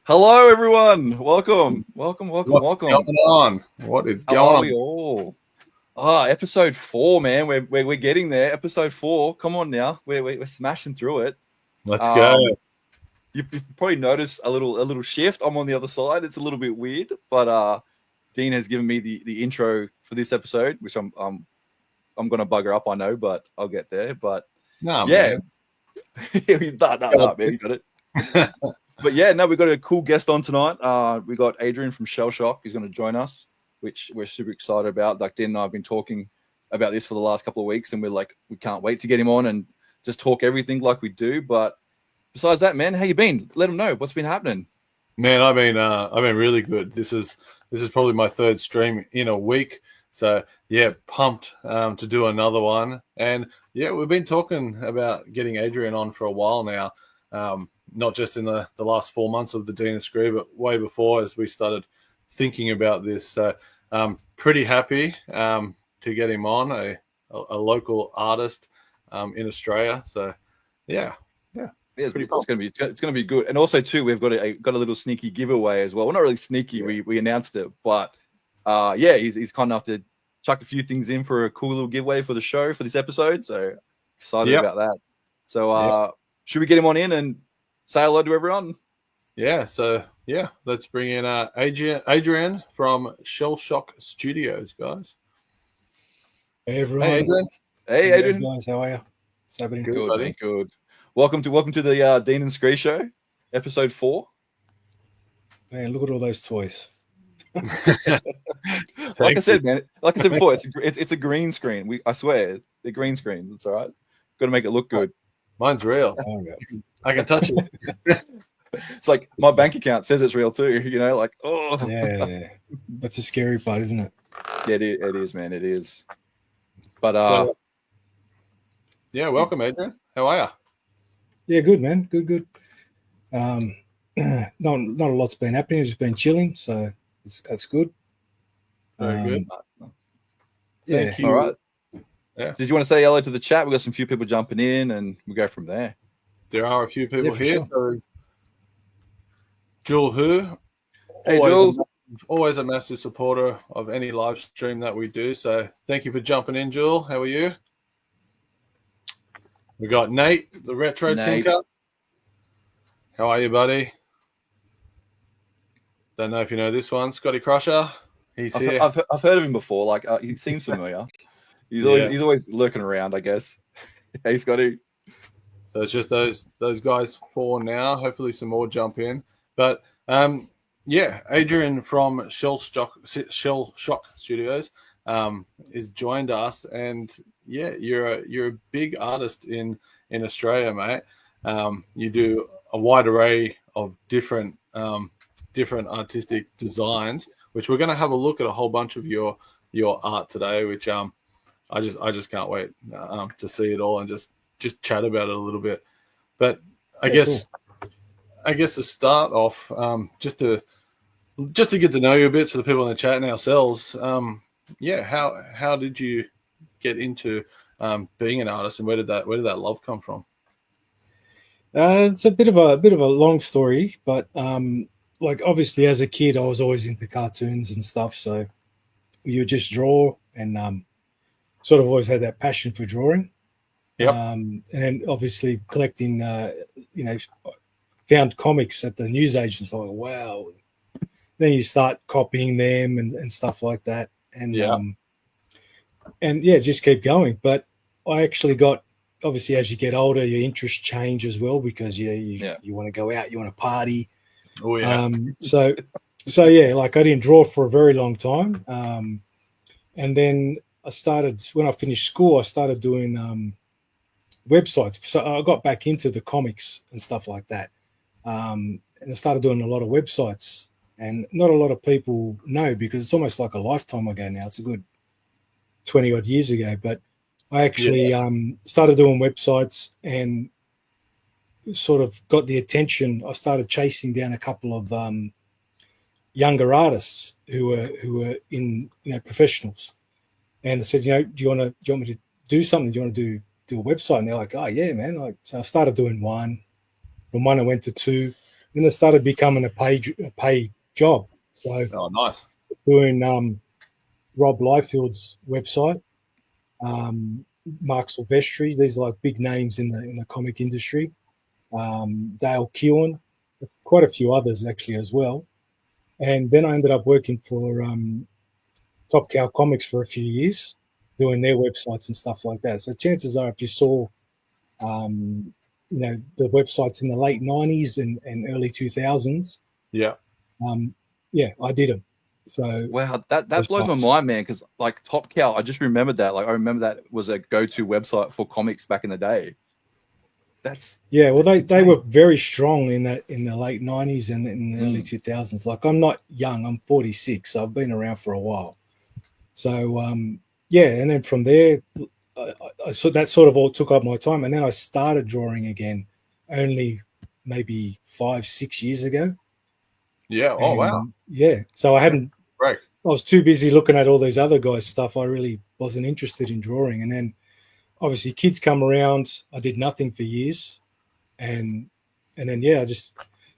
Hello, everyone. Welcome. What's going on? What is How going are on? we all? Episode 4, man. We're getting there. Episode 4. Come on now. We're smashing through it. Let's go. You've probably noticed a little shift. I'm on the other side. It's a little bit weird, but Dean has given me the intro for this episode, which I'm gonna bugger up. I know, but I'll get there. But No, yeah, man. no, man, you got it. But yeah, no, we've got a cool guest on tonight. We got Adrian from Shellshocked. He's going to join us, which we're super excited about. Like Dean and I have been talking about this for the last couple of weeks, and we can't wait to get him on and just talk everything like we do. But besides that, man, how you been? Let them know what's been happening. Man, I've been really good. This is probably my third stream in a week. So yeah, pumped to do another one. And yeah, we've been talking about getting Adrian on for a while now. Not just in the last 4 months of the Dean and Skree, but way before as we started thinking about this. So pretty happy to get him on, a local artist in Australia. So yeah. It's gonna be good. And also too, we've got a little sneaky giveaway as well. Well, not really sneaky. Yeah. We announced it, but yeah, he's kind enough to chuck a few things in for a cool little giveaway for the show for this episode. So excited about that. So should we get him on in and say hello to everyone? Yeah, so yeah, let's bring in Adrian from Shellshocked Studios, guys. Hey everyone. Hey Adrian. Hey Adrian. Guys, how are you? Good, buddy. Good. Welcome to the Dean and Skree Show, episode 4. Man, look at all those toys. Like I said before, it's a green screen. I swear, the green screen. It's all right. Got to make it look good. Mine's real. Oh, yeah. I can touch it. It's like my bank account says it's real too. You know, like Yeah. That's the scary part, isn't it? Yeah, it is, man. It is. But yeah, welcome, Adrian. How are you? Yeah, good, man. Good. Not a lot's been happening. It's just been chilling, so that's good. Very good. Yeah. All right. Yeah. Did you want to say hello to the chat? We got some few people jumping in, and we go from there. There are a few people here. Sure. So, Jewel, hey, Jewel, always a massive supporter of any live stream that we do. So, thank you for jumping in, Jewel. How are you? We got Nate, the retro tinker. How are you, buddy? Don't know if you know this one, Scotty Crusher. He's here. I've heard of him before. Like he seems familiar. He's always lurking around, I guess. Hey, Scotty. So it's just those guys 4 now. Hopefully some more jump in. But yeah, Adrian from Shellshocked Studios is joined us, and yeah, you're a big artist in Australia, mate. You do a wide array of different artistic designs, which we're going to have a look at a whole bunch of your art today, which I just can't wait to see it all and just chat about it a little bit. But I guess to start off, just to get to know you a bit, so the people in the chat and ourselves, how did you get into being an artist, and where did that love come from? It's a bit of a long story, but like obviously as a kid, I was always into cartoons and stuff, so you just draw and sort of always had that passion for drawing. Yep. And then obviously collecting, found comics at the newsagents. Like, wow. Then you start copying them and stuff like that. And just keep going. But I actually got, obviously as you get older, your interests change as well, because you want to go out, you want to party. Oh yeah. So yeah, like I didn't draw for a very long time. And then when I finished school, I started doing websites. So I got back into the comics and stuff like that. And I started doing a lot of websites, and not a lot of people know, because it's almost like a lifetime ago now. It's a good 20 odd years ago, but I actually started doing websites and sort of got the attention. I started chasing down a couple of younger artists who were in professionals, and I said, do you want me to do something? Do you want to do a website? And they're like, oh yeah, man. So I started doing one. From one I went to 2, then it started becoming a pay job. So nice. doing Rob Liefeld's website, Mark Silvestri. These are like big names in the comic industry. Dale Keown, quite a few others actually as well. And then I ended up working for Top Cow Comics for a few years, doing their websites and stuff like that. So chances are, if you saw, the websites in the late 90s and early 2000s, I did them. So wow, that blows my mind, man. Because like Top Cow, I just remembered that. Like I remember that was a go-to website for comics back in the day. Well, they were very strong in the late 90s and in the early 2000s. Like I'm not young, I'm 46, so I've been around for a while. So and then from there, I so that sort of all took up my time, and then I started drawing again, only maybe 5-6 years ago. Yeah. Oh, wow. Yeah. So I hadn't. Right. I was too busy looking at all these other guys' stuff. I really wasn't interested in drawing, and then obviously kids come around. I did nothing for years, and then I just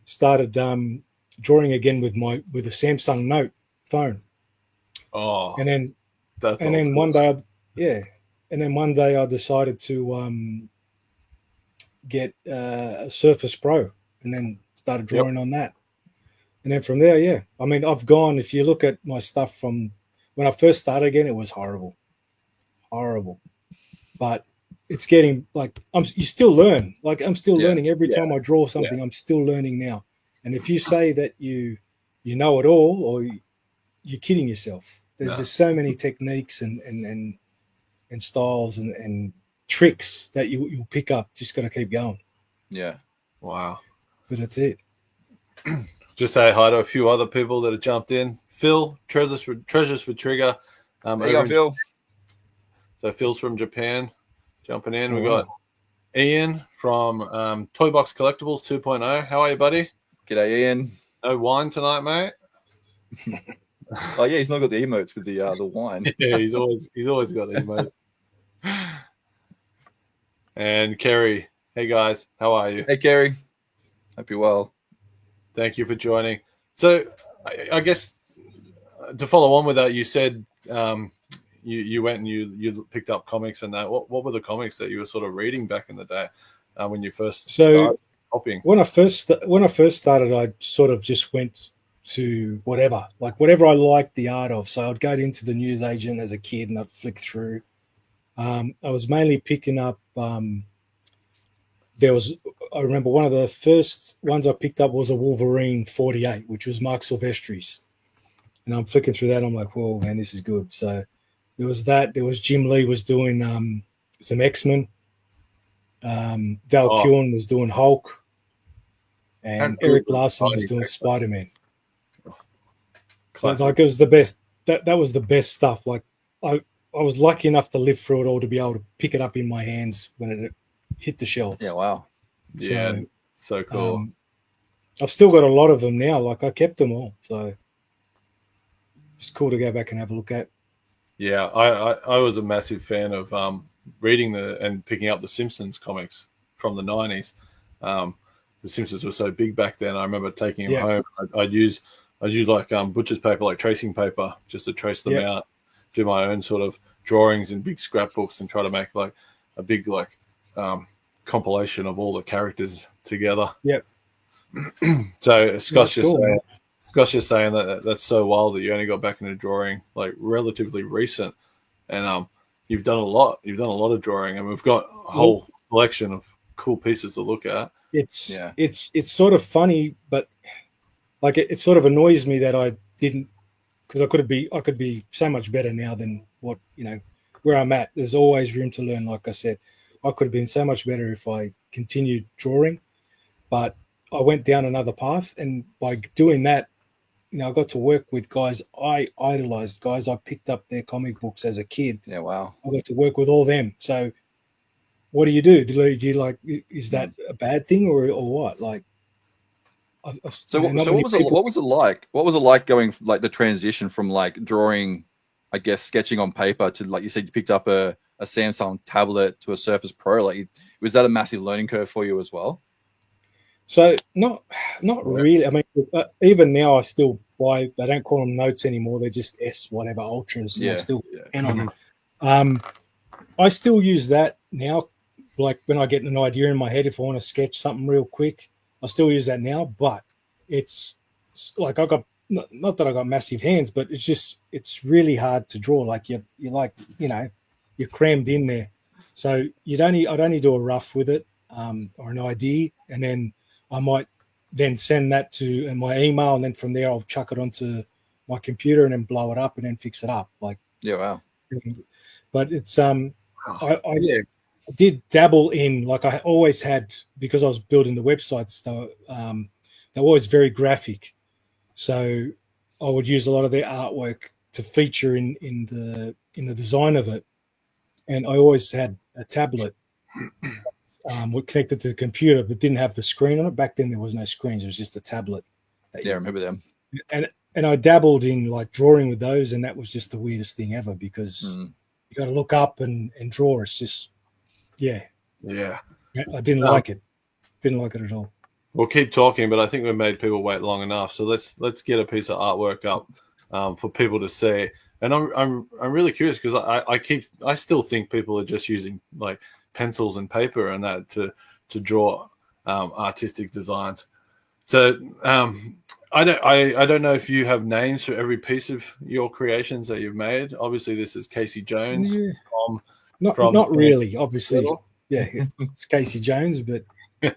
started drawing again with a Samsung Note phone. Oh, and then that's and then one day I decided to get a Surface Pro, and then started drawing on that. And then from there, I mean, if you look at my stuff from when I first started again, it was horrible. But it's getting like, you still learn. Like I'm still learning every time I draw something. I'm still learning now. And if you say that you know it all, or you're kidding yourself. There's just so many techniques and styles and tricks that you'll pick up. Just got to keep going. Yeah. Wow. But that's it. Just say hi to a few other people that have jumped in. Phil, Treasures for Trigger. There you go, Phil. So Phil's from Japan, jumping in. We got Ian from Toy Box Collectables 2.0. How are you, buddy? G'day, Ian. No wine tonight, mate. Oh yeah, he's not got the emotes with the wine. Yeah, he's always got the emotes. And Kerry, hey guys, how are you? Hey Kerry, hope you're well. Thank you for joining. So, I guess to follow on with that, you said you went and you picked up comics and that. What were the comics that you were sort of reading back in the day when you first started copying? When I first started, I sort of just went to whatever I liked the art of. So I'd go into the newsagent as a kid and I'd flick through. I was mainly picking up. I remember one of the first ones I picked up was a Wolverine 48, which was Mark Silvestri's. And I'm flicking through that and I'm like, whoa, man, this is good. So there was that. There was Jim Lee was doing some X-Men. Dale Keown was doing Hulk. And Eric Larson was doing Spider-Man. So like it was the best. That was the best stuff. Like I was lucky enough to live through it all to be able to pick it up in my hands when it hit the shelves. Yeah, wow. Yeah, so cool. I've still got a lot of them now. Like I kept them all, so it's cool to go back and have a look at. Yeah, I was a massive fan of reading and picking up the Simpsons comics from the 90s. The Simpsons were so big back then. I remember taking them home. I'd use like butcher's paper, like tracing paper, just to trace them out. Do my own sort of drawings in big scrapbooks and try to make like a big like compilation of all the characters together. Yep. So Scott's just saying that that's so wild that you only got back into drawing like relatively recent, and you've done a lot. You've done a lot of drawing, and we've got a whole collection of cool pieces to look at. It's sort of funny, but like it sort of annoys me that I didn't, because I could be so much better now than what where I'm at. There's always room to learn. Like I said, I could have been so much better if I continued drawing, but I went down another path, and by doing that, I got to work with guys I idolized, guys I picked up their comic books as a kid. Yeah, wow. I got to work with all them. So what do you do? Do you like, is that a bad thing or what? Like, what was it like? What was it like going like the transition from like drawing, I guess, sketching on paper to, like you said, you picked up a Samsung tablet to a Surface Pro? Like, was that a massive learning curve for you as well? So not really. I mean, even now I still buy. They don't call them notes anymore. They're just S whatever ultras. And I still pen on them. I still use that now. Like when I get an idea in my head, if I want to sketch something real quick, I still use that now. But it's like I got not that I got massive hands, but it's really hard to draw. Like you're like you're crammed in there. So I'd only do a rough with it or an idea, and then I might then send that to my email, and then from there I'll chuck it onto my computer and then blow it up and then fix it up. Like wow. But it's I did dabble in, like I always had, because I was building the websites. They're always very graphic, so I would use a lot of their artwork to feature in the design of it. And I always had a tablet connected to the computer, but didn't have the screen on it. Back then, there was no screens; it was just a tablet. I remember them. And I dabbled in like drawing with those, and that was just the weirdest thing ever, because you got to look up and draw. It's just, yeah. I didn't like it. Didn't like it at all. We'll keep talking, but I think we've made people wait long enough. So let's get a piece of artwork up for people to see. And I'm really curious, because I still think people are just using like pencils and paper and that to draw artistic designs. So I don't know if you have names for every piece of your creations that you've made. Obviously, this is Casey Jones. Yeah. Not really, obviously. Yeah, it's Casey Jones, but but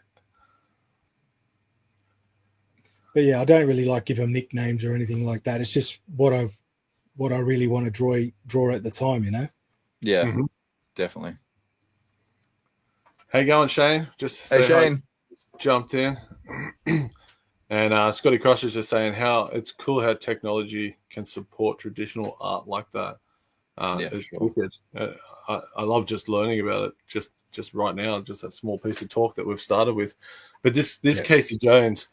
yeah, I don't really like give them nicknames or anything like that. It's just what I really want to draw at the time, Yeah, definitely. How you going, Shane? Hey, Shane. Jumped in. And Scotty Cross is just saying how it's cool how technology can support traditional art like that. It's wicked. I love just learning about it just right now, just that small piece of talk that we've started with. But this Casey Jones,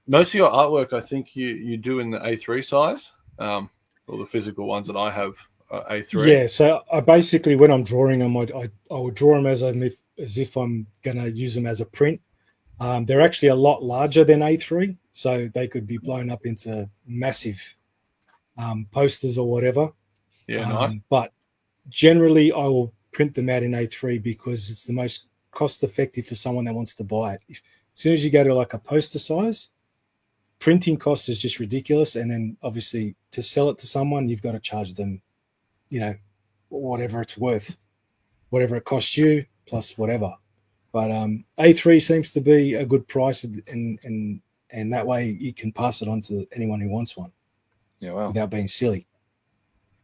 most of your artwork, I think you do in the A3 size, or the physical ones that I have are A3. Yeah, so I basically, when I'm drawing them, I would draw them as if I'm going to use them as a print. They're actually a lot larger than A3, so they could be blown up into massive posters or whatever. Yeah, nice. But generally, I will print them out in A3 because it's the most cost-effective for someone that wants to buy it. As soon as you go to like a poster size, printing cost is just ridiculous, and then obviously to sell it to someone, you've got to charge them, whatever it's worth, whatever it costs you plus whatever. But A3 seems to be a good price, and that way you can pass it on to anyone who wants one. Yeah, wow. Without being silly.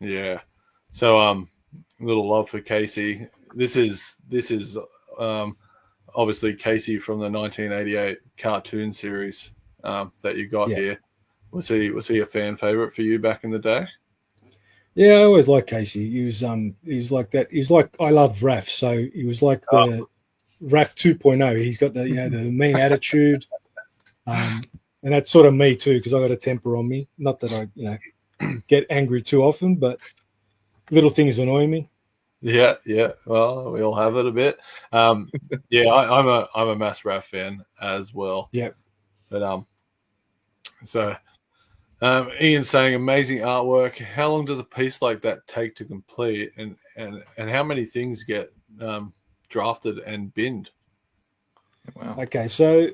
Yeah. So a little love for Casey. This is obviously Casey from the 1988 cartoon series that you got here. Was he a fan favorite for you back in the day? Yeah, I always liked Casey. He was like that. He's like, I love Raph, so he was like the Raph 2.0. He's got the the mean attitude, and that's sort of me too, because I got a temper on me. Not that I get angry too often, but little things annoy me. Yeah. Well, we all have it a bit. I'm a mass Raph fan as well. Yeah. But so Ian's saying amazing artwork. How long does a piece like that take to complete, and how many things get drafted and binned? Wow. Okay, so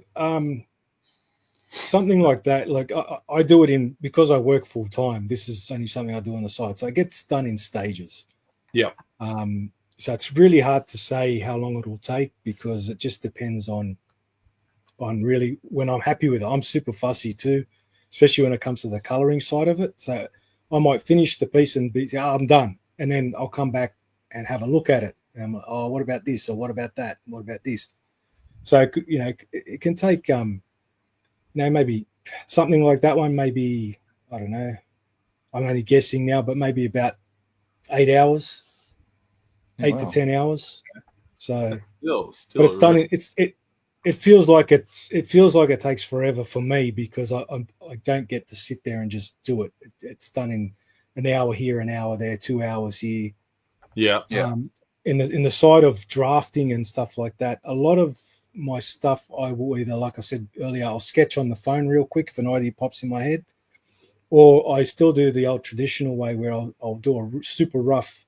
something like that, like I do it because I work full time. This is only something I do on the side, so it gets done in stages. Yeah. So it's really hard to say how long it will take, because it just depends on really when I'm happy with it. I'm super fussy too, especially when it comes to the coloring side of it. So I might finish the piece and be, I'm done, and then I'll come back and have a look at it. And I'm like, oh, what about this? Or what about that? What about this? So it can take maybe something like that one. Maybe, I don't know. I'm only guessing now, but maybe about 8 hours, 8 to 10 hours. So it's still but it's done. It feels like it takes forever for me, because I don't get to sit there and just do it. It's done in an hour here, an hour there, 2 hours here. Yeah. In the side of drafting and stuff like that, a lot of my stuff, I will either, like I said earlier, I'll sketch on the phone real quick if an idea pops in my head, or I still do the old traditional way where I'll do a super rough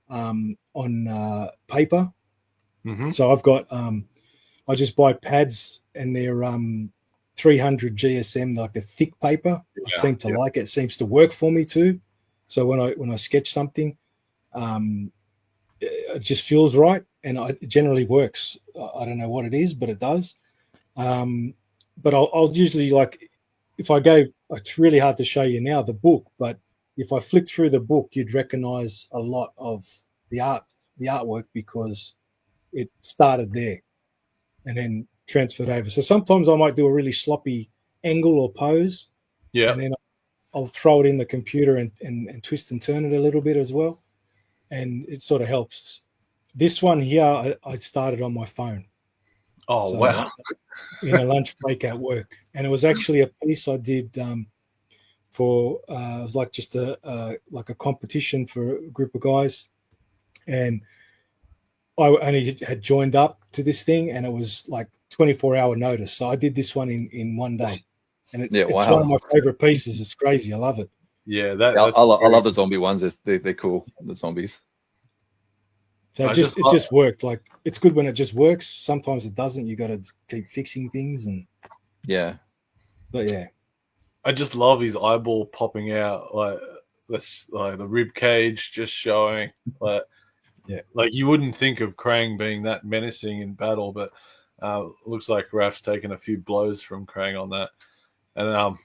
on paper. Mm-hmm. So I've got I just buy pads, and they're 300 GSM, like a thick paper. I seem to like it. It seems to work for me too. So when I sketch something, it just feels right, and it generally works. I don't know what it is, but it does. But I'll usually, like, if I go, it's really hard to show you now the book, but if I flick through the book, you'd recognize a lot of the artwork, because it started there and then transferred over. So sometimes I might do a really sloppy angle or pose, and then I'll throw it in the computer and twist and turn it a little bit as well, and it sort of helps. This one here, I started on my phone. Oh, so, wow. In a lunch break at work. And it was actually a piece I did for, it was like just like a competition for a group of guys. And I only had joined up to this thing, and it was like 24-hour notice. So I did this one in one day. And it's one of my favorite pieces. It's crazy. I love it. Yeah, I love the zombie ones. They're cool, the zombies. So it just worked. Like, it's good when it just works. Sometimes it doesn't. You got to keep fixing things, and but yeah, I just love his eyeball popping out, like the rib cage just showing. Like you wouldn't think of Krang being that menacing in battle, but looks like Raf's taken a few blows from Krang on that, and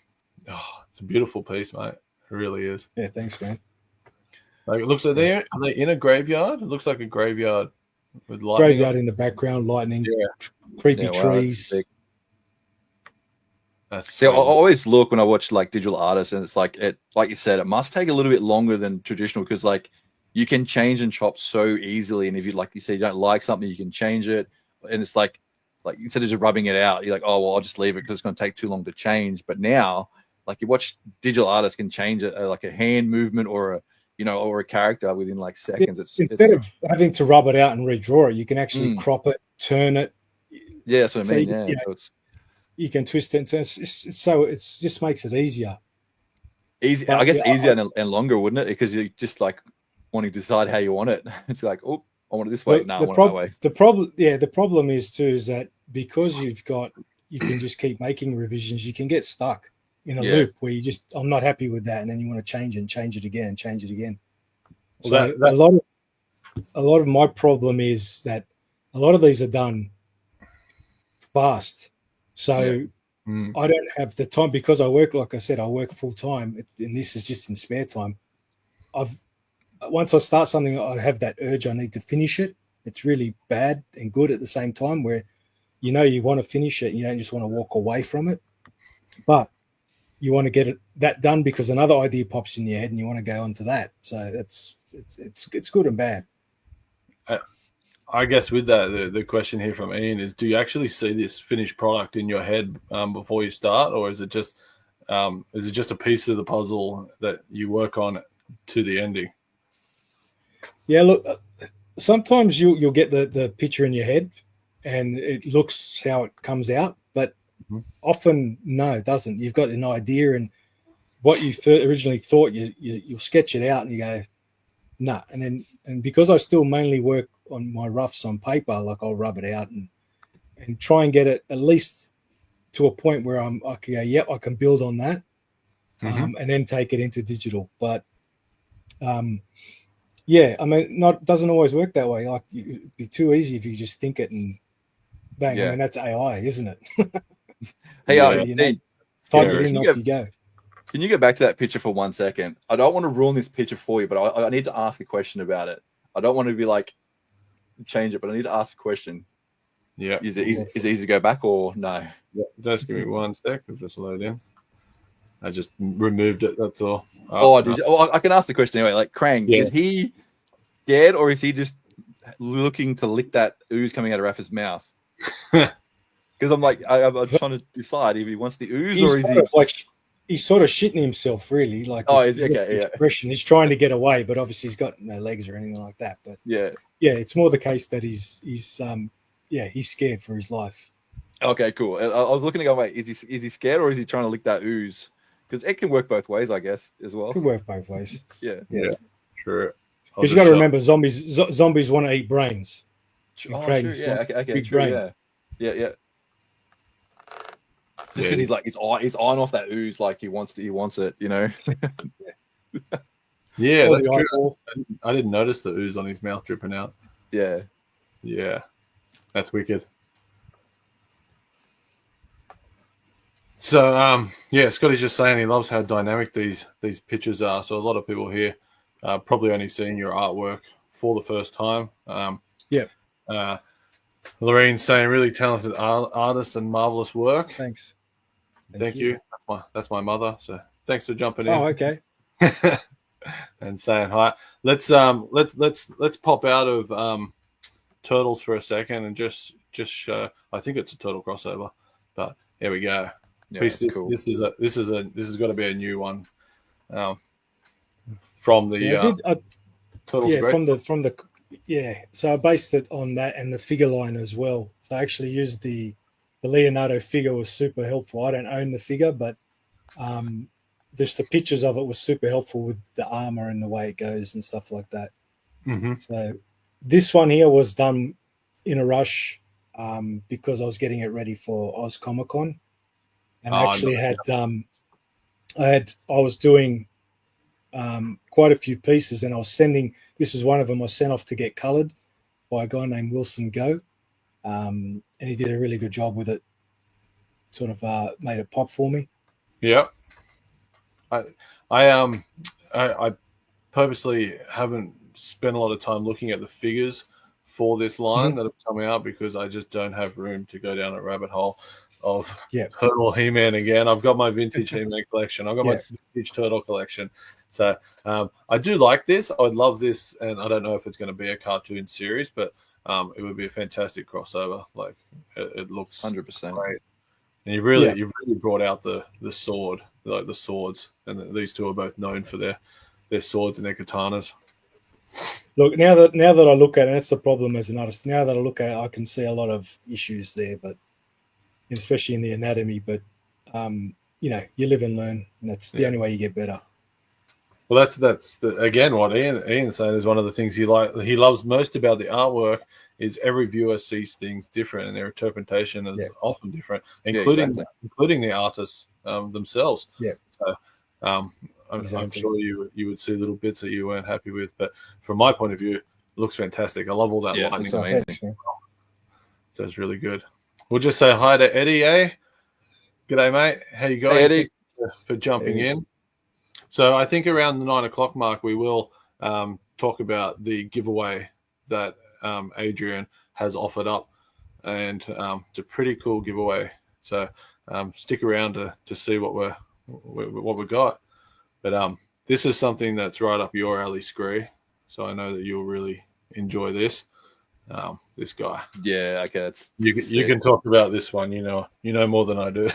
it's a beautiful piece, mate. It really is. Yeah, thanks, man. Like, it looks like are they in a graveyard? It looks like a graveyard with lightning. Graveyard in the background, lightning, creepy trees. I always look when I watch like digital artists, and it's like you said, it must take a little bit longer than traditional, because like you can change and chop so easily, and if you, like you said, you don't like something, you can change it, and it's like instead of just rubbing it out, you're like, oh well, I'll just leave it because it's going to take too long to change. But now, like, you watch digital artists can change it, like a hand movement or a or a character within like seconds. Instead of having to rub it out and redraw it, you can actually crop it, turn it. Yeah, that's what I mean. You can twist it and turn. It just makes it easier. I guess easier and longer, wouldn't it? Because you're just like wanting to decide how you want it. It's like, oh, I want it this way. No, I want it that way. The problem is that because you can just keep making revisions, you can get stuck in a loop where I'm not happy with that, and then you want to change it again and change it again. So a lot of my problem is that a lot of these are done fast. So I don't have the time, because I work, like I said, I work full time, and this is just in spare time. Once I start something, I have that urge, I need to finish it. It's really bad and good at the same time, where you want to finish it, you don't just want to walk away from it, but you want to get that done because another idea pops in your head and you want to go on to that. So it's good and bad. I guess with that, the question here from Ian is: do you actually see this finished product in your head before you start, or is it just a piece of the puzzle that you work on to the ending? Yeah, look, sometimes you'll get the picture in your head and it looks how it comes out, but often no, it doesn't. You've got an idea, and what you originally thought, you'll sketch it out and you go, nah. And because I still mainly work on my roughs on paper, like I'll rub it out and try and get it at least to a point where I can go, yep, I can build on that, and then take it into digital. But yeah, I mean, doesn't always work that way. Like, it'd be too easy if you just think it and bang. Yeah. I mean, that's AI, isn't it? Hey, Dean, type it in, off you go. Can you go back to that picture for 1 second? I don't want to ruin this picture for you, but I need to ask a question about it. I don't want to be like, change it, but I need to ask a question. Yeah. Is it easy to go back or no? Yeah, just give me 1 sec. I'll just load in. I just removed it. That's all. I can ask the question anyway. Like, Krang, is he scared, or is he just looking to lick that ooze coming out of Rafa's mouth? Because I'm like, I'm trying to decide if he wants the ooze or is he he's sort of shitting himself, really. Like, expression. He's trying to get away, but obviously he's got no legs or anything like that. But yeah, it's more the case that he's yeah, he's scared for his life. Okay, cool. I was looking to go, wait, is he scared or is he trying to lick that ooze? Because it can work both ways, I guess, as well. Could work both ways. Yeah. True. Because you got to remember, zombies want to eat brains. Oh, sure. Yeah. Okay. True. Brain. Yeah. Just because he's like he's eyeing off that ooze, like he wants it, you know. Yeah, that's true. I didn't notice the ooze on his mouth dripping out. Yeah. That's wicked. So, Scotty's just saying he loves how dynamic these pictures are. So a lot of people here probably only seeing your artwork for the first time. Lorene's saying really talented artist and marvelous work. Thanks. Thank you. That's my mother. So thanks for jumping in. Oh, okay. And saying hi. Let's pop out of turtles for a second and just show. I think it's a turtle crossover, but here we go. Yeah, this cool. This has got to be a new one from the turtles. So I based it on that and the figure line as well. So I actually used the Leonardo figure was super helpful. I don't own the figure, but just the pictures of it was super helpful with the armor and the way it goes and stuff like that. Mm-hmm. So this one here was done in a rush because I was getting it ready for Oz Comic Con, and I actually I was doing quite a few pieces, and I was sending. This is one of them. I sent off to get colored by a guy named Wilson Go, and he did a really good job with it. Sort of made it pop for me. Yeah. I purposely haven't spent a lot of time looking at the figures for this line that have come out because I just don't have room to go down a rabbit hole of Turtle He-Man again. I've got my vintage He-Man collection. I've got my vintage Turtle collection. So I do like this. I would love this, and I don't know if it's going to be a cartoon series, but it would be a fantastic crossover. Like it looks 100%. great. And you've really brought out the sword, like the swords, and these two are both known for their swords and their katanas. Look, now that I look at it, that's the problem as an artist. Now that I look at it, I can see a lot of issues there, but especially in the anatomy. But you live and learn, and that's the only way you get better. Well, that's again what Ian's saying is one of the things he loves most about the artwork is every viewer sees things different and their interpretation is often different, including the artists themselves. Yeah. So, I'm sure you would see little bits that you weren't happy with, but from my point of view, it looks fantastic. I love all that lightning. Amazing. So it's really good. We'll just say hi to Eddie, eh? G'day, mate. How you going? Hey, Eddie. For jumping in. So I think around the 9 o'clock mark, we will talk about the giveaway that Adrian has offered up, and it's a pretty cool giveaway. So stick around to see what we got. But this is something that's right up your alley, Skree. So I know that you'll really enjoy this. This guy. Yeah, okay. You can talk about this one. You know more than I do.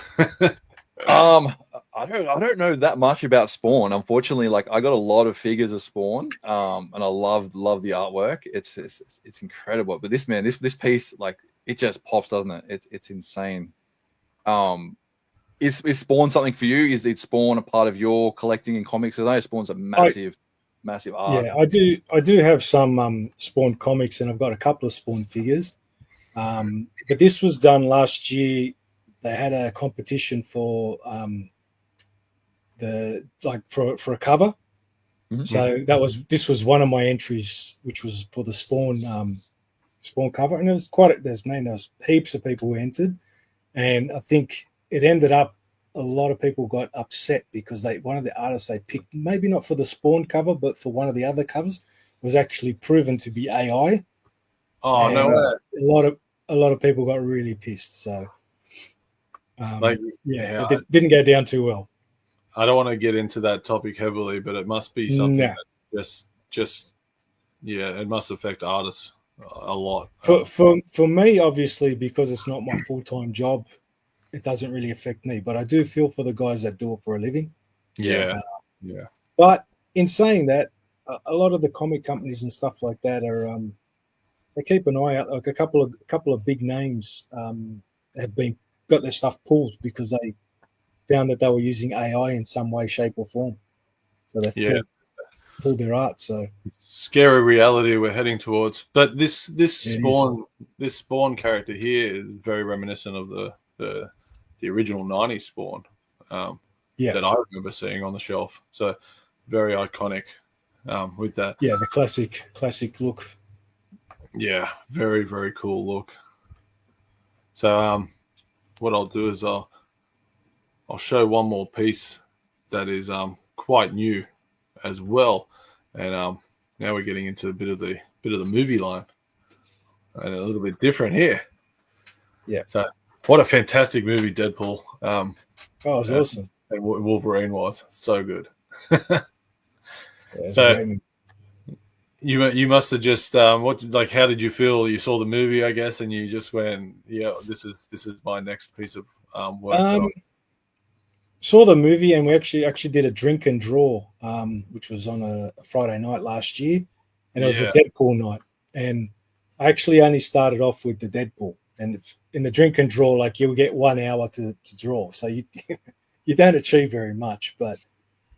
I don't know that much about Spawn. Unfortunately, like I got a lot of figures of Spawn, and I love the artwork. It's incredible. But this piece, like it just pops, doesn't it? It's insane. Is Spawn something for you? Is Spawn a part of your collecting in comics? I know Spawn's a massive art. Yeah, I do have some Spawn comics, and I've got a couple of Spawn figures. But this was done last year. They had a competition for for a cover. Mm-hmm. So this was one of my entries, which was for the Spawn cover, and it was there was heaps of people who entered, and I think it ended up a lot of people got upset because one of the artists they picked, maybe not for the Spawn cover, but for one of the other covers, was actually proven to be AI. Oh, and no way. A lot of people got really pissed. So it didn't go down too well. I don't want to get into that topic heavily, but it must be something that it must affect artists a lot. For me, obviously, because it's not my full-time job, it doesn't really affect me. But I do feel for the guys that do it for a living. Yeah. But in saying that, a lot of the comic companies and stuff like that are they keep an eye out. Like a couple of big names have got their stuff pulled because they found that they were using AI in some way, shape, or form. So they've pulled their art. So scary reality we're heading towards. But this Spawn character here is very reminiscent of the original '90s Spawn that I remember seeing on the shelf. So very iconic with that. Yeah, the classic look. Yeah, very, very cool look. So what I'll do is I'll show one more piece that is quite new as well, and now we're getting into a bit of the movie line, and a little bit different here. Yeah. So what a fantastic movie Deadpool. It was awesome. And Wolverine was so good. Yeah, so you must have just how did you feel? You saw the movie, I guess, and you just went, yeah, this is my next piece of work. Saw the movie, and we actually did a drink and draw, which was on a Friday night last year, and it was a Deadpool night. And I actually only started off with the Deadpool, and in the drink and draw, like you'll get 1 hour to draw, so you you don't achieve very much, but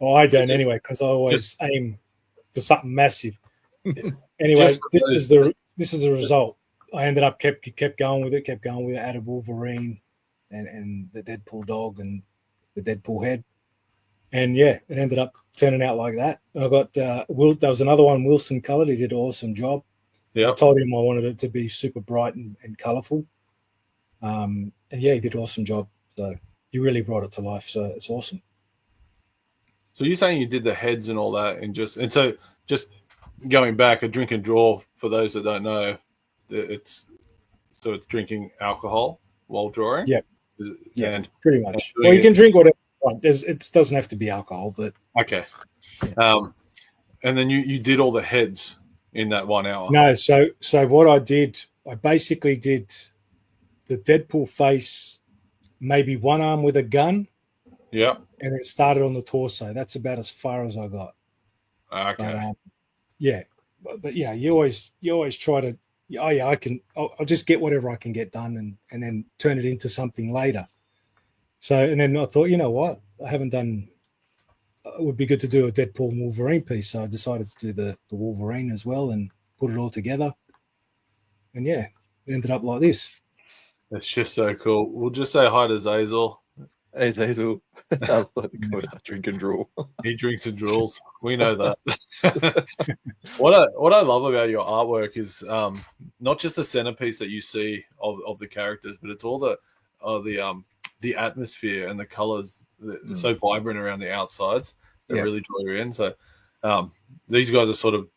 I don't anyway, because I always aim for something massive. Anyway, this is the result. I ended up kept going with it, added Wolverine and the Deadpool dog and the Deadpool head, and yeah, it ended up turning out like that. I got there was another one Wilson colored. He did an awesome job. So I told him I wanted it to be super bright and colorful, and yeah, he did an awesome job. So he really brought it to life. So it's awesome. So you're saying you did the heads and all that, and so just going back, a drink and draw, for those that don't know, it's drinking alcohol while drawing. Yeah, and pretty much. Well, you can drink whatever you want. It doesn't have to be alcohol, but okay. And then you did all the heads in that 1 hour. No, so what I did, I basically did the Deadpool face, maybe one arm with a gun. Yeah. And it started on the torso. That's about as far as I got. Okay. But yeah, you always try to. Oh yeah, I'll just get whatever I can get done, and then turn it into something later. So, and then I thought, you know what, I haven't done. It would be good to do a Deadpool and Wolverine piece, so I decided to do the Wolverine as well and put it all together. And yeah, it ended up like this. It's just so cool. We'll just say hi to Zazel. Hey Zazel. I was like, drink and draw. He drinks and draws. We know that. What I love about your artwork is not just the centerpiece that you see of the characters, but it's all the atmosphere and the colors that are so vibrant around the outsides that really draw you in. So these guys are sort of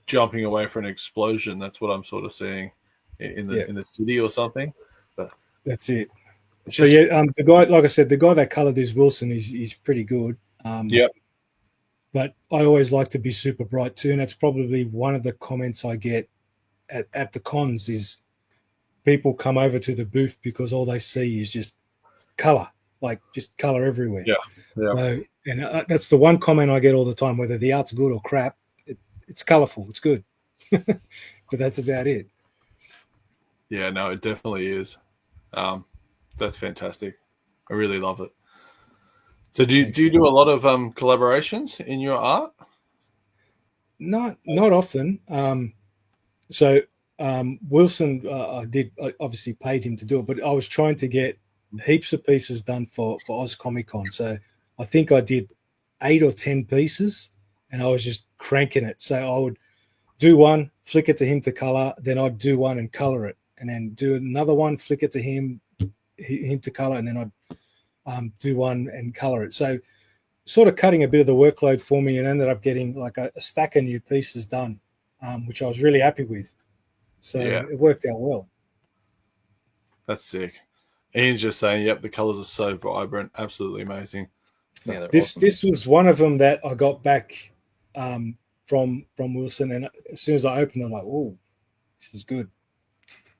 jumping away for an explosion. That's what I'm sort of seeing in the city or something. But that's it. So the guy, like I said, the guy that colored this Wilson, he's pretty good. But I always like to be super bright too, and that's probably one of the comments I get at the cons is people come over to the booth because all they see is just color, like just color everywhere. So, and that's the one comment I get all the time, whether the art's good or crap. It's colorful, it's good, but that's about it. Yeah, no, it definitely is. That's fantastic. I really love it. So do you do a lot of collaborations in your art? Not often. Wilson, I obviously paid him to do it, but I was trying to get heaps of pieces done for Oz Comic Con. So I think I did 8 or 10 pieces, and I was just cranking it. So I would do one, flick it to him to color, then I'd do one and color it, and then do another one, flick it to him to color, and then I'd do one and color it. So sort of cutting a bit of the workload for me, and ended up getting like a stack of new pieces done, which I was really happy with. So it worked out well. That's sick. Ian's just saying, yep, the colors are so vibrant, absolutely amazing. Yeah, this was one of them that I got back from Wilson, and as soon as I opened it, I'm like, oh, this is good.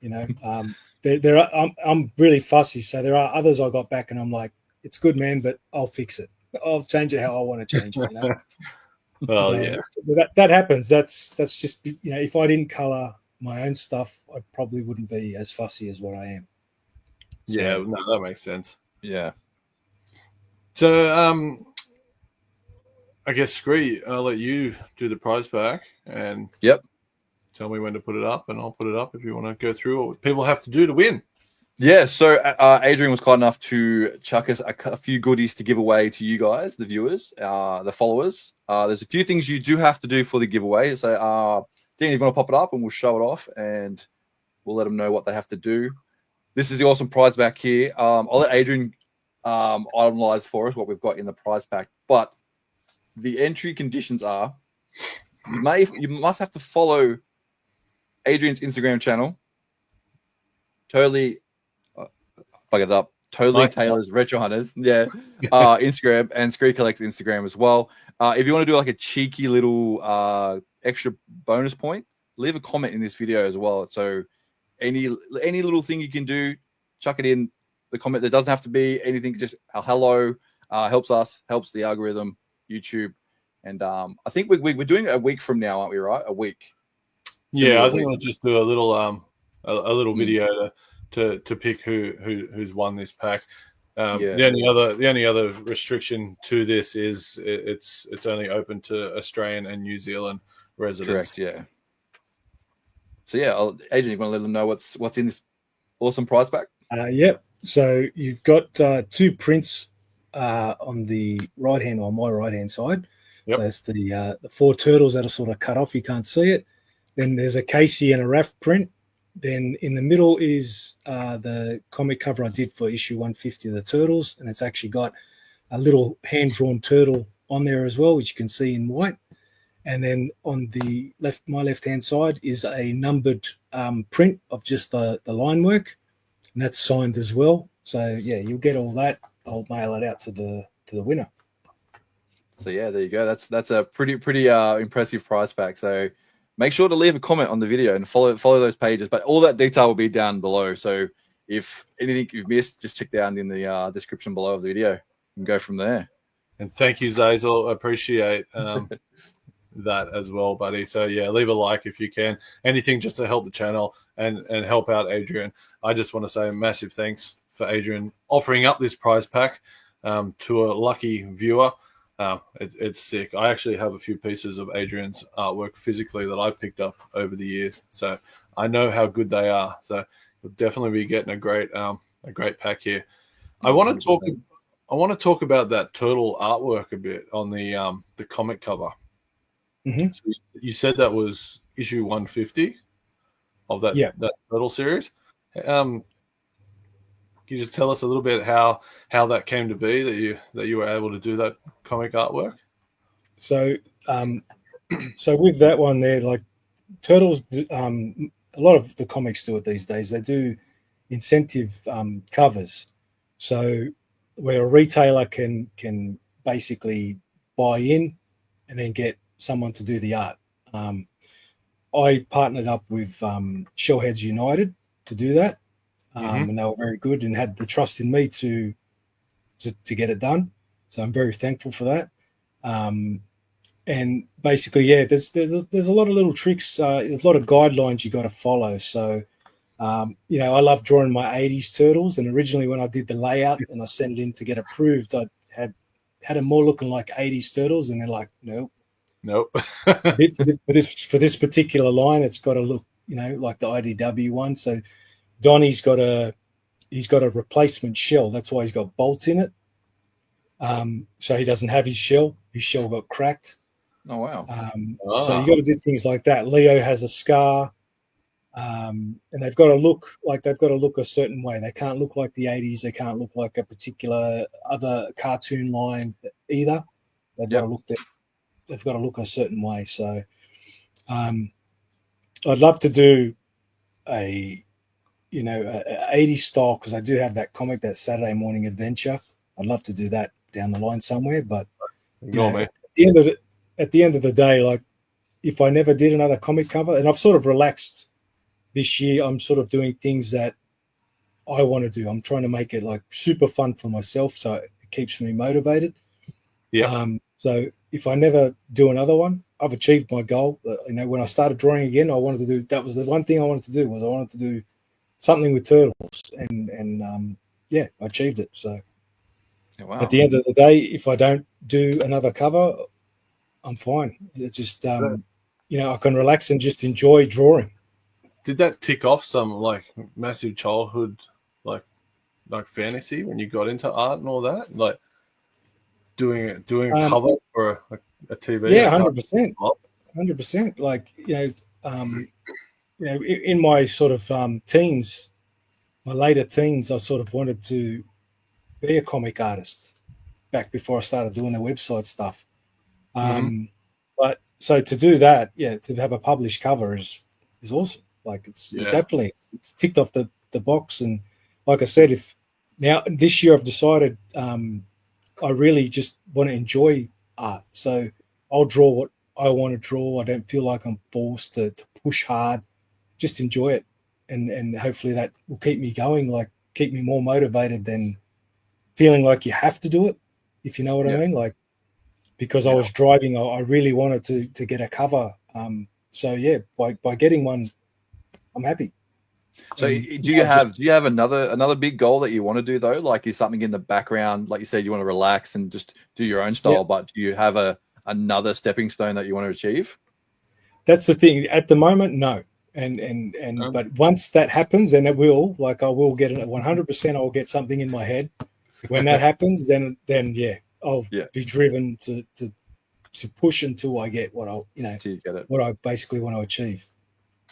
You know, I'm really fussy, so there are others I got back, and I'm like, it's good, man, but I'll fix it. I'll change it how I want to change it. You know? Well, that happens. That's just, you know, if I didn't color my own stuff, I probably wouldn't be as fussy as what I am. So, yeah, no, that makes sense. Yeah. So, I guess Skree, I'll let you do the prize pack and tell me when to put it up, and I'll put it up if you want to go through what people have to do to win. Yeah, so Adrian was kind enough to chuck us a few goodies to give away to you guys, the viewers, the followers. There's a few things you do have to do for the giveaway. So, Dean, if you want to pop it up and we'll show it off and we'll let them know what they have to do. This is the awesome prize pack here. I'll let Adrian itemize for us what we've got in the prize pack. But the entry conditions are you must have to follow Adrian's Instagram channel. Totally Taylor's Retro Hunters. Yeah. Instagram, and Skree Collects Instagram as well. If you want to do like a cheeky little extra bonus point, leave a comment in this video as well. So any little thing you can do, chuck it in the comment. There doesn't have to be anything, just a hello. Helps us, helps the algorithm, YouTube. And I think we're doing it a week from now, aren't we, right? A week. Yeah, I think we'll just do a little a little video to pick who's won this pack. The only other restriction to this is it's only open to Australian and New Zealand residents. Correct. Yeah. So yeah, Adrian, you want to let them know what's in this awesome prize pack? Yep. So you've got 2 prints on the right hand, on my right hand side. Yep. So that's the 4 turtles that are sort of cut off. You can't see it. Then there's a Casey and a Raph print. Then in the middle is the comic cover I did for issue 150 of the Turtles, and it's actually got a little hand-drawn turtle on there as well, which you can see in white. And then on the my left-hand side is a numbered print of just the line work, and that's signed as well. So yeah, you'll get all that. I'll mail it out to the winner. So yeah, there you go. That's a pretty impressive prize pack. So make sure to leave a comment on the video and follow those pages. But all that detail will be down below. So if anything you've missed, just check down in the description below of the video and go from there. And thank you, Zazel. I appreciate that as well, buddy. So yeah, leave a like if you can. Anything just to help the channel and help out Adrian. I just want to say a massive thanks for Adrian offering up this prize pack to a lucky viewer. It's sick. I actually have a few pieces of Adrian's artwork physically that I picked up over the years, so I know how good they are. So you'll definitely be getting a great pack here. I want to talk about that turtle artwork a bit on the comic cover. Mm-hmm. So you said that was issue 150 of that turtle series. Can you just tell us a little bit how that came to be that you were able to do that comic artwork? So so with that one there, like Turtles, a lot of the comics do it these days. They do incentive covers, so where a retailer can basically buy in and then get someone to do the art. I partnered up with Shellheads United to do that. And they were very good and had the trust in me to get it done. So I'm very thankful for that. And basically, yeah, there's a lot of little tricks. There's a lot of guidelines you got to follow. So, I love drawing my 80s turtles. And originally when I did the layout and I sent it in to get approved, I had them more looking like 80s turtles. And they're like, nope. But for this particular line, it's got to look, like the IDW one. So Donnie's got a replacement shell. That's why he's got bolts in it. So he doesn't have his shell. His shell got cracked. Oh wow! So you got to do things like that. Leo has a scar, and they've got to look a certain way. They can't look like the 80s. They can't look like a particular other cartoon line either. They've got to look a certain way. So I'd love to do a 80s style, because I do have that comic, that Saturday Morning Adventure. I'd love to do that down the line somewhere, but at the end of the day, like if I never did another comic cover, and I've sort of relaxed this year, I'm sort of doing things that I want to do. I'm trying to make it like super fun for myself, so it keeps me motivated. Yeah. So if I never do another one, I've achieved my goal. When I started drawing again, I wanted to do, that was the one thing I wanted to do, was I wanted to do something with turtles, and I achieved it. So Wow. at the end of the day, if I don't do another cover, I'm fine. It's just I can relax and just enjoy drawing. Did that tick off some like massive childhood like fantasy when you got into art and all that, like doing a cover for a TV? Yeah, 100%, 100%. Like in my sort of teens, my later teens, I sort of wanted to be a comic artist back before I started doing the website stuff. But so to do that, to have a published cover is awesome. Like it's definitely it's ticked off the box. And like I said, if now this year I've decided I really just want to enjoy art. So I'll draw what I want to draw. I don't feel like I'm forced to push hard. Just enjoy it, and hopefully that will keep me going. Like keep me more motivated than feeling like you have to do it. If you know what I mean, like. Because I was driving, I really wanted to get a cover. By getting one, I'm happy. So do you have another big goal that you want to do though? Like is something in the background, like you said, you want to relax and just do your own style, but do you have another stepping stone that you want to achieve? That's the thing. At the moment, no. But once that happens, then it will. Like I will get it 100%. I'll get something in my head. When that happens, then I'll be driven to push until I get what what I basically want to achieve.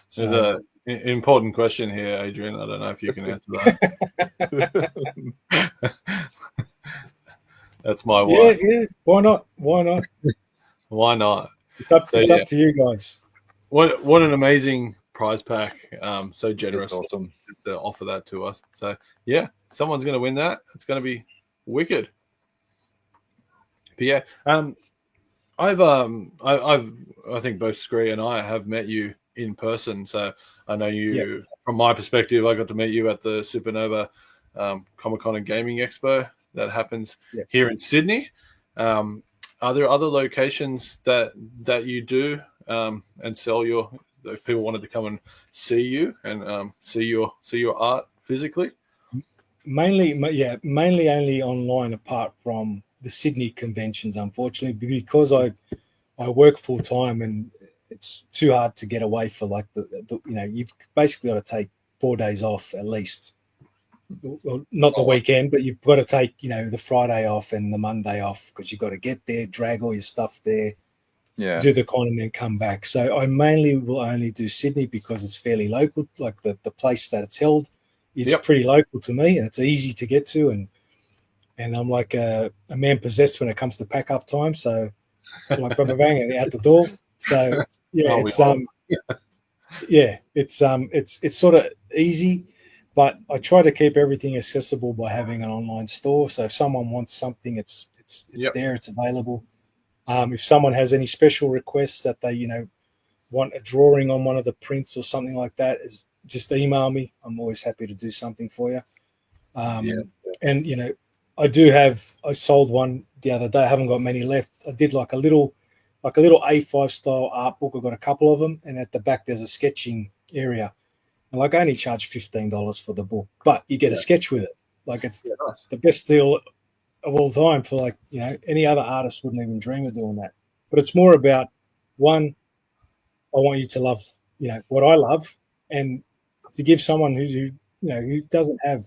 So, there's an important question here, Adrian. I don't know if you can answer that. That's my wife. Yeah. Why not? Why not? It's up to you guys. What an amazing prize pack. So generous. That's awesome to offer that to us. So someone's going to win that. It's going to be wicked. But I think both Skree and I have met you in person. So I know you from my perspective. I got to meet you at the Supernova Comic-Con and Gaming Expo that happens here in Sydney. Are there other locations that you do and sell if people wanted to come and see you and see your art physically? Mainly only online, apart from the Sydney conventions, unfortunately, because I work full time and it's too hard to get away for like you've basically got to take 4 days off at least. Well, not the weekend, but you've got to take the Friday off and the Monday off because you've got to get there, drag all your stuff there, do the con and then come back. So I mainly will only do Sydney because it's fairly local. Like the place that it's held is pretty local to me and it's easy to get to, and I'm like a man possessed when it comes to pack up time. So I'm like bang and out the door. So it's sort of easy, but I try to keep everything accessible by having an online store. So if someone wants something, it's there, it's available. If someone has any special requests that they want a drawing on one of the prints or something like that, just email me. I'm always happy to do something for you. And I sold one the other day. I haven't got many left. I did like a little A5 style art book. I've got a couple of them, and at the back there's a sketching area. And I only charge $15 for the book, but you get a sketch with it. Like it's the best deal of all time for any other artist wouldn't even dream of doing that. But it's more about, one, I want you to love what I love, and to give someone who doesn't have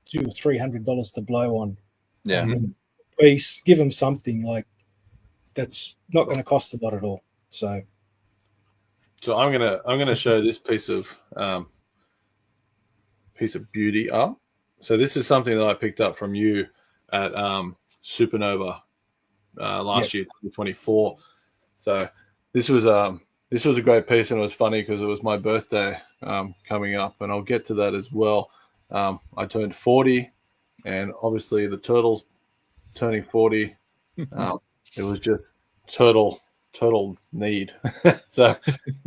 $200 or $300 to blow on piece, give them something like that's not going to cost a lot at all. So I'm gonna show this piece of beauty art. So this is something that I picked up from you at Supernova last year, 2024. So this was a great piece, and it was funny because it was my birthday coming up, and I'll get to that as well. I turned 40, and obviously the turtles turning 40. It was just turtle need. So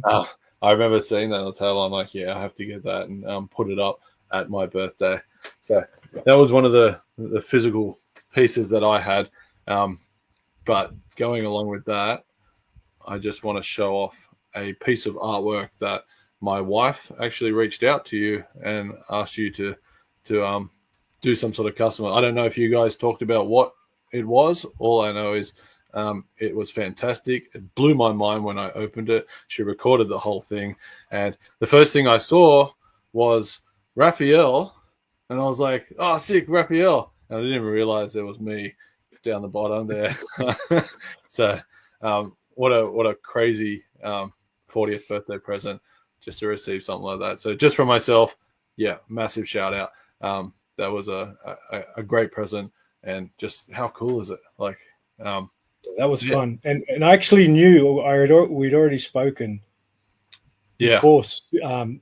I remember seeing that on the table. I'm like, I have to get that and put it up at my birthday. So that was one of the physical pieces that I had. But going along with that, I just want to show off a piece of artwork that my wife actually reached out to you and asked you to do some sort of custom. I don't know if you guys talked about what it was. All I know is it was fantastic. It blew my mind when I opened it. She recorded the whole thing, and the first thing I saw was Raphael, and I was like, "Oh, sick, Raphael!" And I didn't even realize there was me down the bottom there. So, what a crazy 40th birthday present just to receive something like that. So, just for myself, yeah, massive shout out. That was a great present, and just how cool is it? Like, that was fun, and I actually knew we'd already spoken before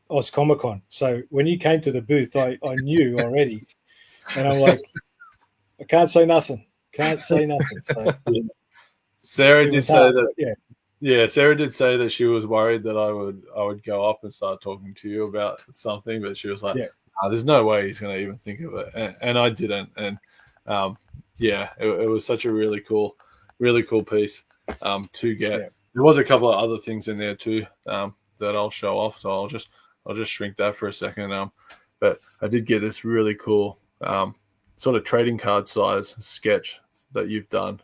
Oz Comic Con. So when you came to the booth, I knew already, and I'm like, I can't say nothing. Can't say nothing. So Sarah did say that. Yeah, Sarah did say that she was worried that I would go up and start talking to you about something, but she was like, there's no way he's going to even think of it, and I didn't, and it was such a really cool piece to get. Yeah. There was a couple of other things in there too that I'll show off, so I'll just shrink that for a second. But I did get this really cool sort of trading card size sketch that you've done.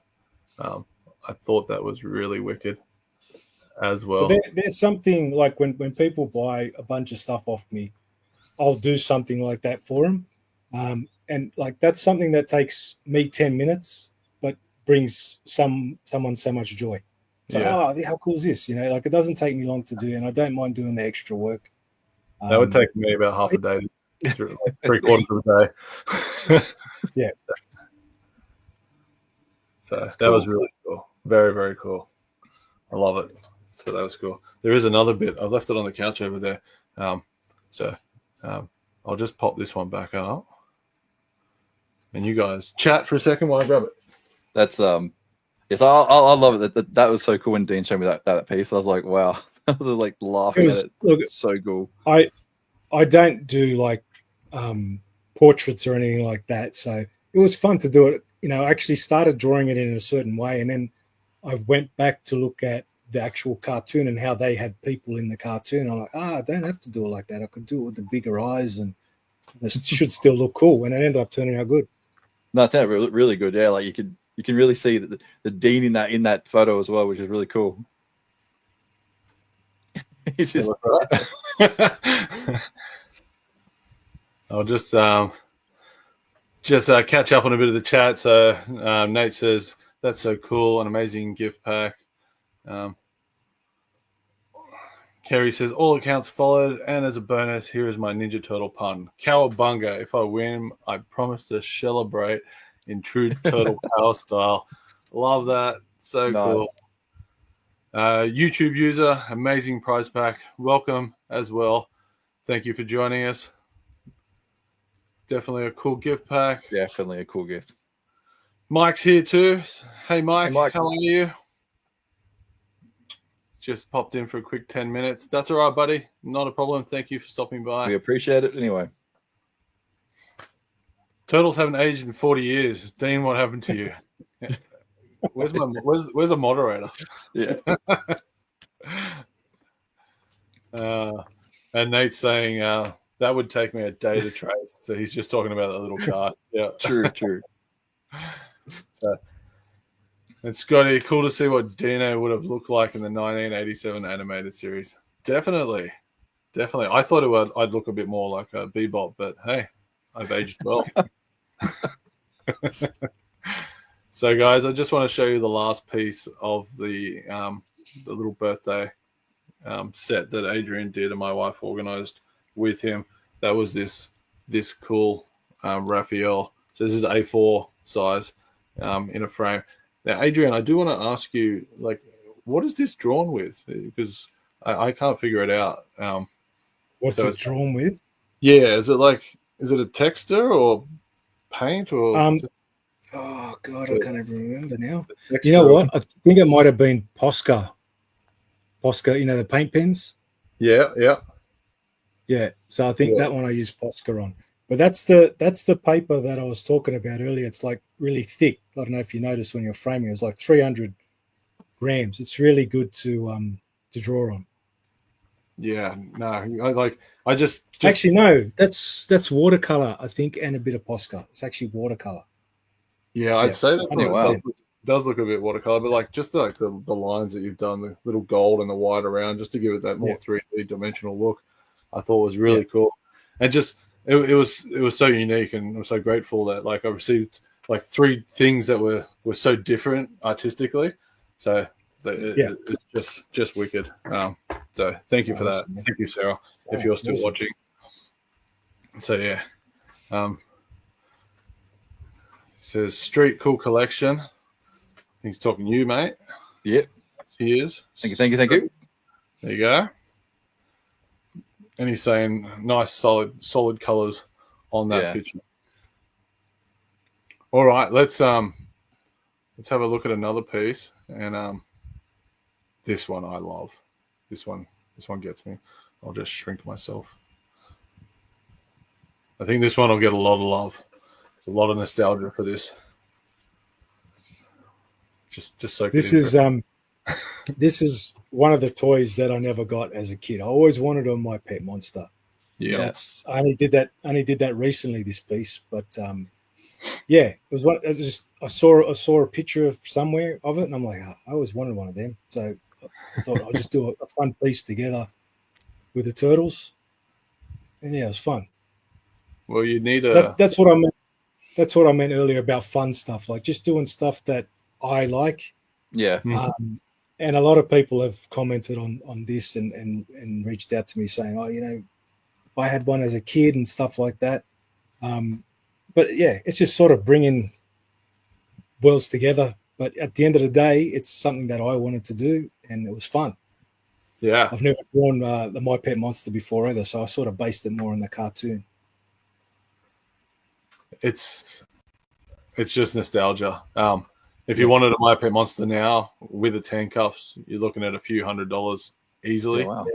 I thought that was really wicked as well. So there's something like when people buy a bunch of stuff off me, I'll do something like that for them. And like that's something that takes me 10 minutes, but brings someone so much joy. So, how cool is this? Like it doesn't take me long to do, and I don't mind doing the extra work. That would take me about half a day, 3/4 of the day. Yeah. So that was really cool. Very, very cool. I love it. So that was cool. There is another bit. I've left it on the couch over there. I'll just pop this one back up. And you guys chat for a second while I grab it. That's yes, I love it. That was so cool when Dean showed me that piece. I was like, wow. I was like laughing at it. Look, it's so cool. I don't do like portraits or anything like that. So it was fun to do it. I actually started drawing it in a certain way, and then I went back to look at the actual cartoon and how they had people in the cartoon. I'm like, I don't have to do it like that. I could do it with the bigger eyes, and it should still look cool. And it ended up turning out good. No, it's really, really good. Yeah, like you can really see the Dean in that photo as well, which is really cool. He's just I'll just catch up on a bit of the chat. So Nate says that's so cool, an amazing gift pack. Kerry says all accounts followed, and as a bonus, here is my Ninja Turtle pun. Cowabunga! If I win, I promise to celebrate in true Turtle Power style. Love that. So nice. Cool. YouTube user, amazing prize pack. Welcome as well. Thank you for joining us. Definitely a cool gift pack. Definitely a cool gift. Mike's here too. Hey, Mike. How are you? Just popped in for a quick 10 minutes. That's all right, buddy. Not a problem. Thank you for stopping by. We appreciate it anyway. Turtles haven't aged in 40 years. Dean, what happened to you? Where's a moderator? Yeah. And Nate's saying that would take me a day to trace. So he's just talking about that little card. Yeah. True. So, and Scotty, cool to see what Dino would have looked like in the 1987 animated series. Definitely. I thought I'd look a bit more like a Bebop, but hey, I've aged well. So, guys, I just want to show you the last piece of the little birthday set that Adrian did and my wife organized with him. That was this cool Raphael. So this is A4 size in a frame. Now, Adrian, I do want to ask you, like, what is this drawn with? Because I can't figure it out. What's it drawn with? Yeah, is it a texture or paint or? Oh God, I can't even remember now. You know what? I think it might have been Posca. Posca, the paint pens. Yeah. So I think that one I used Posca on. But that's the paper that I was talking about earlier. It's like really thick. I don't know if you noticed when you're framing. It's like 300 grams. It's really good to draw on. Yeah, no, I just actually no, that's watercolor, I think, and a bit of Posca. It's actually watercolor. Yeah, I'd say that wow. does look a bit watercolor, but like just like the lines that you've done, the little gold and the white around, just to give it that more 3D dimensional look, I thought was really cool. And just it was so unique, and I'm so grateful that like I received like 3 things that were so different artistically. So it's just wicked. So thank you for that. Thank you, Sarah, if you're still watching. So yeah. Says Street Cool Collection. He's talking to you, mate. Yep. He is. Thank you. There you go. And he's saying nice, solid colors on that picture. All right, let's have a look at another piece. And this one I love. This one gets me. I'll just shrink myself. I think this one will get a lot of love. There's a lot of nostalgia for this. Just so this is this is one of the toys that I never got as a kid. I always wanted on my pet monster. Yeah, I only did that recently, this piece, but it was what I saw a picture somewhere of it, and I'm like, I always wanted one of them. So I thought I'll just do a fun piece together with the turtles, and it was fun. Well, you need that's what I meant. That's what I meant earlier about fun stuff, like just doing stuff that I like. Yeah. And a lot of people have commented on this and reached out to me saying, oh, I had one as a kid and stuff like that. But yeah, it's just sort of bringing worlds together. But at the end of the day, it's something that I wanted to do, and it was fun. Yeah. I've never drawn the My Pet Monster before either, so I sort of based it more on the cartoon. It's just nostalgia. If you wanted a My Pet Monster now with its handcuffs, you're looking at a few $100s easily. Yeah,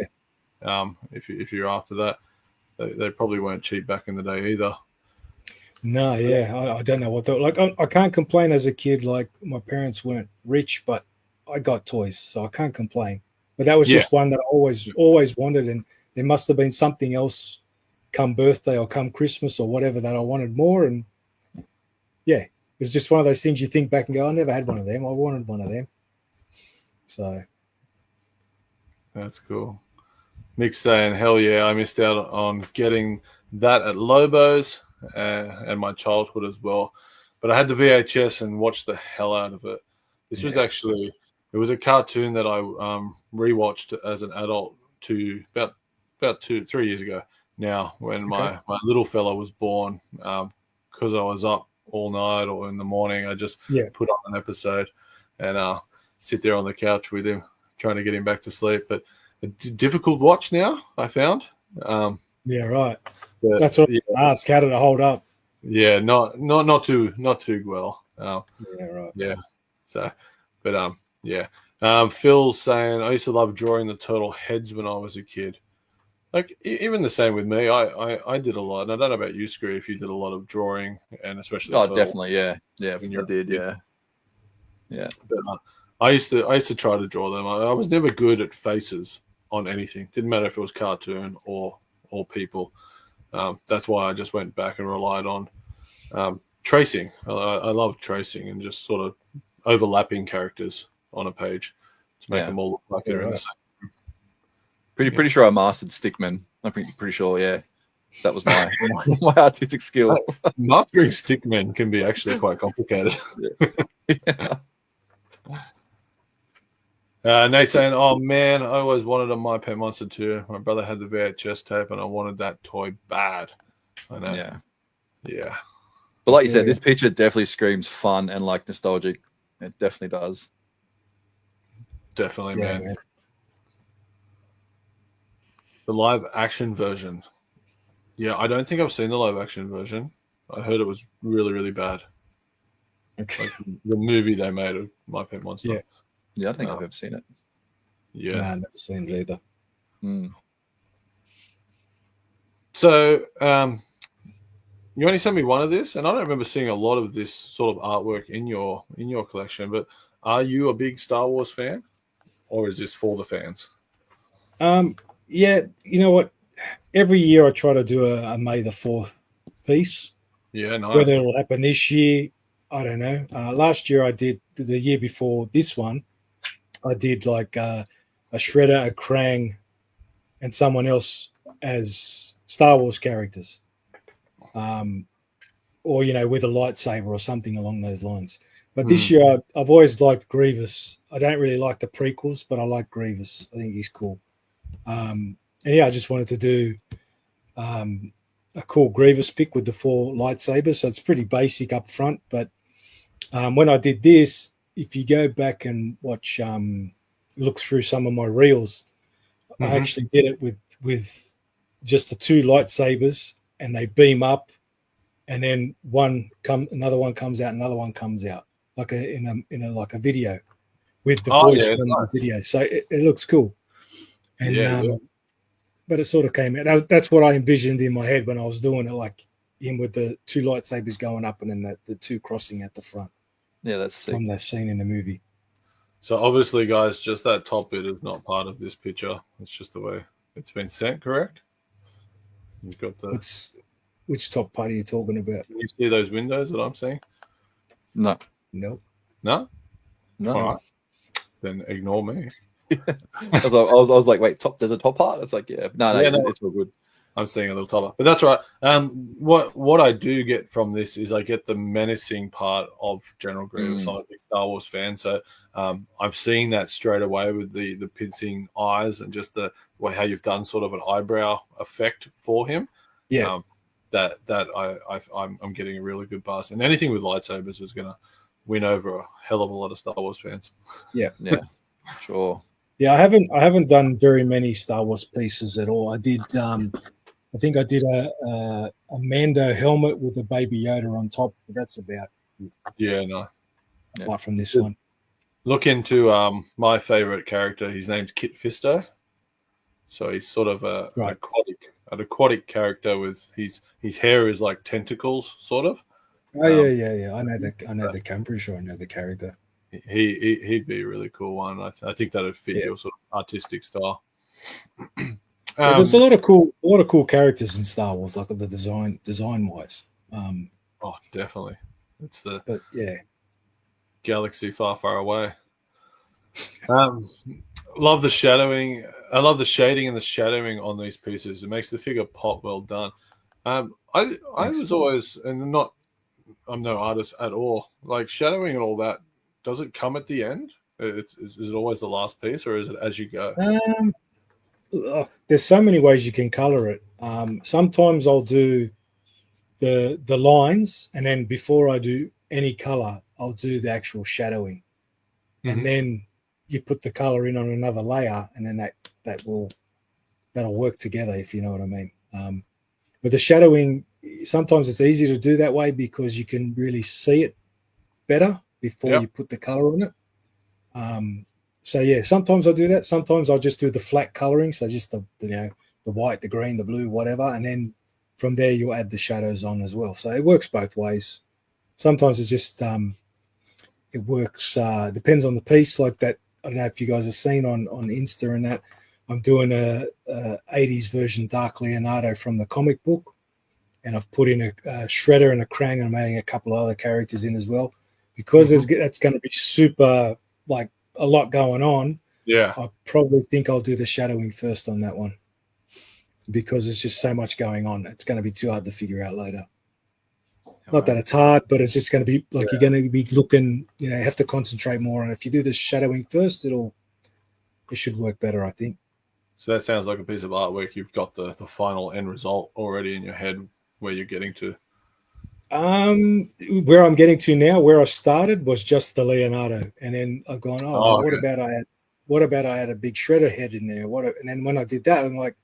wow. If you're after that, they probably weren't cheap back in the day either. No, I don't know what like. I can't complain as a kid. Like, my parents weren't rich, but I got toys, so I can't complain. But that was just one that I always wanted, and there must have been something else come birthday or come Christmas or whatever that I wanted more. And yeah, it's just one of those things you think back and go, I never had one of them. I wanted one of them. So that's cool. Mick's saying, hell yeah, I missed out on getting that at Lobo's and my childhood as well. But I had the VHS and watched the hell out of it. This was actually, it was a cartoon that I rewatched as an adult about 2-3 years ago now, when my little fella was born, because I was up all night or in the morning. I just put on an episode and sit there on the couch with him, trying to get him back to sleep. But a difficult watch now, I found. Yeah, right. But, that's what I asked. How did it hold up? Yeah, not too well. Yeah, right. Yeah. So, but yeah. Phil's saying, I used to love drawing the turtle heads when I was a kid. Like, even the same with me. I did a lot. And I don't know about you, Skree, if you did a lot of drawing, and especially turtles. Definitely, yeah. Yeah, I did, yeah. Yeah. But, I used to try to draw them. I was never good at faces on anything. Didn't matter if it was cartoon or people. That's why I just went back and relied on tracing. I love tracing and just sort of overlapping characters on a page to make them all look like they're in the same. Pretty sure I mastered Stickman. I'm pretty sure, yeah. That was my artistic skill. Mastering Stickman can be actually quite complicated. Nate saying, oh man, I always wanted a My Pet Monster too. My brother had the VHS tape and I wanted that toy bad. I know. Yeah. But like you said, this picture definitely screams fun and like nostalgic. It definitely does. Definitely, man. The live action version. Yeah, I don't think I've seen the live action version. I heard it was really, really bad. Like the movie they made of My Pet Monster. Yeah, I don't think I've ever seen it. Yeah. No, I've never seen it either. So, you only sent me one of this, and I don't remember seeing a lot of this sort of artwork in your collection, but are you a big Star Wars fan, or is this for the fans? Yeah, you know what? Every year I try to do a May the 4th piece. Yeah, nice. Whether it'll happen this year, I don't know. Last year I did, the year before this one, I did like a Shredder, a Krang, and someone else as Star Wars characters. Or, with a lightsaber or something along those lines. But this year I've always liked Grievous. I don't really like the prequels, but I like Grievous. I think he's cool. And yeah, I just wanted to do a cool Grievous pick with the 4 lightsabers. So it's pretty basic up front. But when I did this, if you go back and watch, look through some of my reels, I actually did it with just the 2 lightsabers, and they beam up, and then another one comes out, another one comes out, like in a video with the voice from the video. So it looks cool. And but it sort of came out. That's what I envisioned in my head when I was doing it, like him with the 2 lightsabers going up and then the 2 crossing at the front. Yeah, that's sick. From that scene in the movie. So obviously, guys, just that top bit is not part of this picture. It's just the way it's been sent, correct? You've got the... Which top part are you talking about? Can you see those windows that I'm seeing? No. Nope. No? No. All right. Then ignore me. I was like, wait, there's a top part? It's like, yeah. No, it's all good. I'm seeing a little taller. But that's right. What I do get from this is I get the menacing part of General Grievous. I'm a big Star Wars fan, so I'm seeing that straight away with the pincing eyes and just the way how you've done sort of an eyebrow effect for him. Yeah. I'm getting a really good buzz. And anything with lightsabers is going to win over a hell of a lot of Star Wars fans. Yeah. Yeah. Sure. Yeah, I haven't done very many Star Wars pieces at all. I did I think I did a Mando helmet with a Baby Yoda on top, but that's about it. Yeah, no. Apart from this one. Look into my favorite character. His name's Kit Fisto. So he's sort of an aquatic character with his hair is like tentacles, sort of. Oh yeah. I know the I'm pretty sure I know the character. He'd be a really cool one. I think that'd fit your sort of artistic style. There's a lot of cool characters in Star Wars, like the design wise. Oh, definitely. But yeah, galaxy far, far away. Love the shadowing. I love the shading and the shadowing on these pieces. It makes the figure pop. Well done. I was always, and I'm no artist at all. Like shadowing and all that. Does it come at the end? Is it always the last piece, or is it as you go? There's so many ways you can color it. Sometimes I'll do the lines, and then before I do any color, I'll do the actual shadowing, and then you put the color in on another layer, and then that'll work together, if you know what I mean. But the shadowing, sometimes it's easy to do that way because you can really see it better before you put the color on it. So yeah, sometimes I'll do that. Sometimes I'll just do the flat coloring, so just the white, the green, the blue, whatever, and then from there you'll add the shadows on as well. So it works both ways. Sometimes it's just it works depends on the piece. Like that, I don't know if you guys have seen on Insta and that. I'm doing a 80s version Dark Leonardo from the comic book, and I've put in a Shredder and a Krang, and I'm adding a couple of other characters in as well because that's going to be super like a lot going on. Yeah, I probably think I'll do the shadowing first on that one because there's just so much going on. It's going to be too hard to figure out later. Not that it's hard, but it's just going to be like you're going to be looking. You have to concentrate more on it. If you do the shadowing first, it should work better, I think. So that sounds like a piece of artwork. You've got the final end result already in your head where you're getting to. Where I'm getting to now, where I started was just the Leonardo, and then I've gone, what about I had a big Shredder head in there? And then when I did that, I'm like,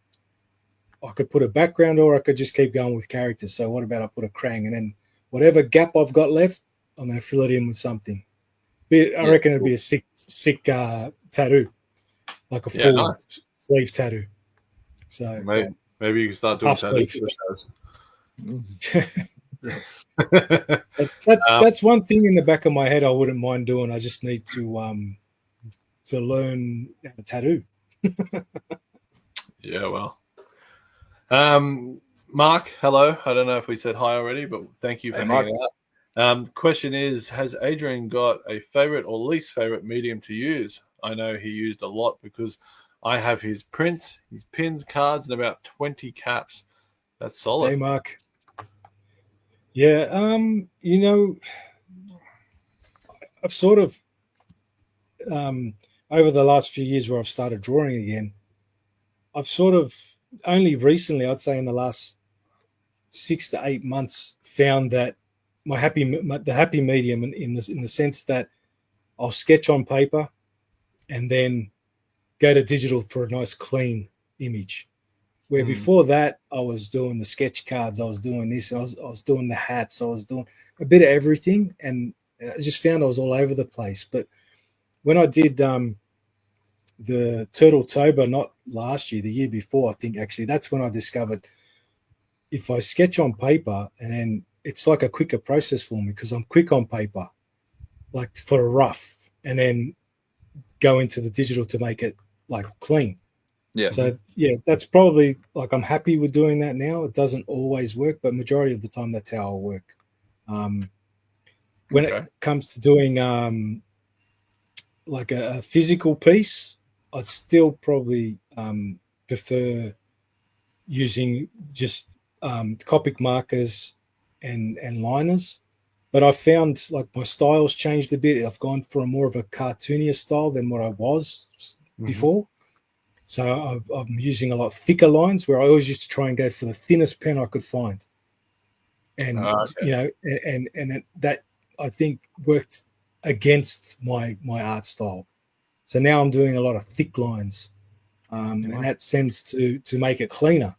I could put a background, or I could just keep going with characters. So what about I put a Krang, and then whatever gap I've got left, I'm going to fill it in with something. I reckon it'd be a sick tattoo, like a full sleeve tattoo. So maybe you can start doing tattoos for shows. That's one thing in the back of my head I wouldn't mind doing. I just need to learn how to tattoo. Yeah, well. Mark, hello. I don't know if we said hi already, but thank you for hanging out. Question is, has Adrian got a favorite or least favorite medium to use? I know he used a lot because I have his prints, his pins, cards, and about 20 caps. That's solid. Hey, Mark. Yeah, I've sort of over the last few years where I've started drawing again, I've sort of only recently, I'd say in the last 6 to 8 months, found that the happy medium in the sense that I'll sketch on paper and then go to digital for a nice clean image. Where before that, I was doing the sketch cards, I was doing this, I was doing the hats, I was doing a bit of everything, and I just found I was all over the place. But when I did the Turtle-tober, not last year, the year before, I think actually, that's when I discovered if I sketch on paper, and then it's like a quicker process for me because I'm quick on paper, like for a rough, and then go into the digital to make it like clean. Yeah. So yeah, that's probably like I'm happy with doing that now. It doesn't always work, but majority of the time that's how I work. When it comes to doing like a physical piece, I'd still probably prefer using just Copic markers and liners. But I found like my style's changed a bit. I've gone for a more of a cartoonier style than what I was before. So I'm using a lot thicker lines where I always used to try and go for the thinnest pen I could find. And, and that I think worked against my art style. So now I'm doing a lot of thick lines. And that tends to make it cleaner.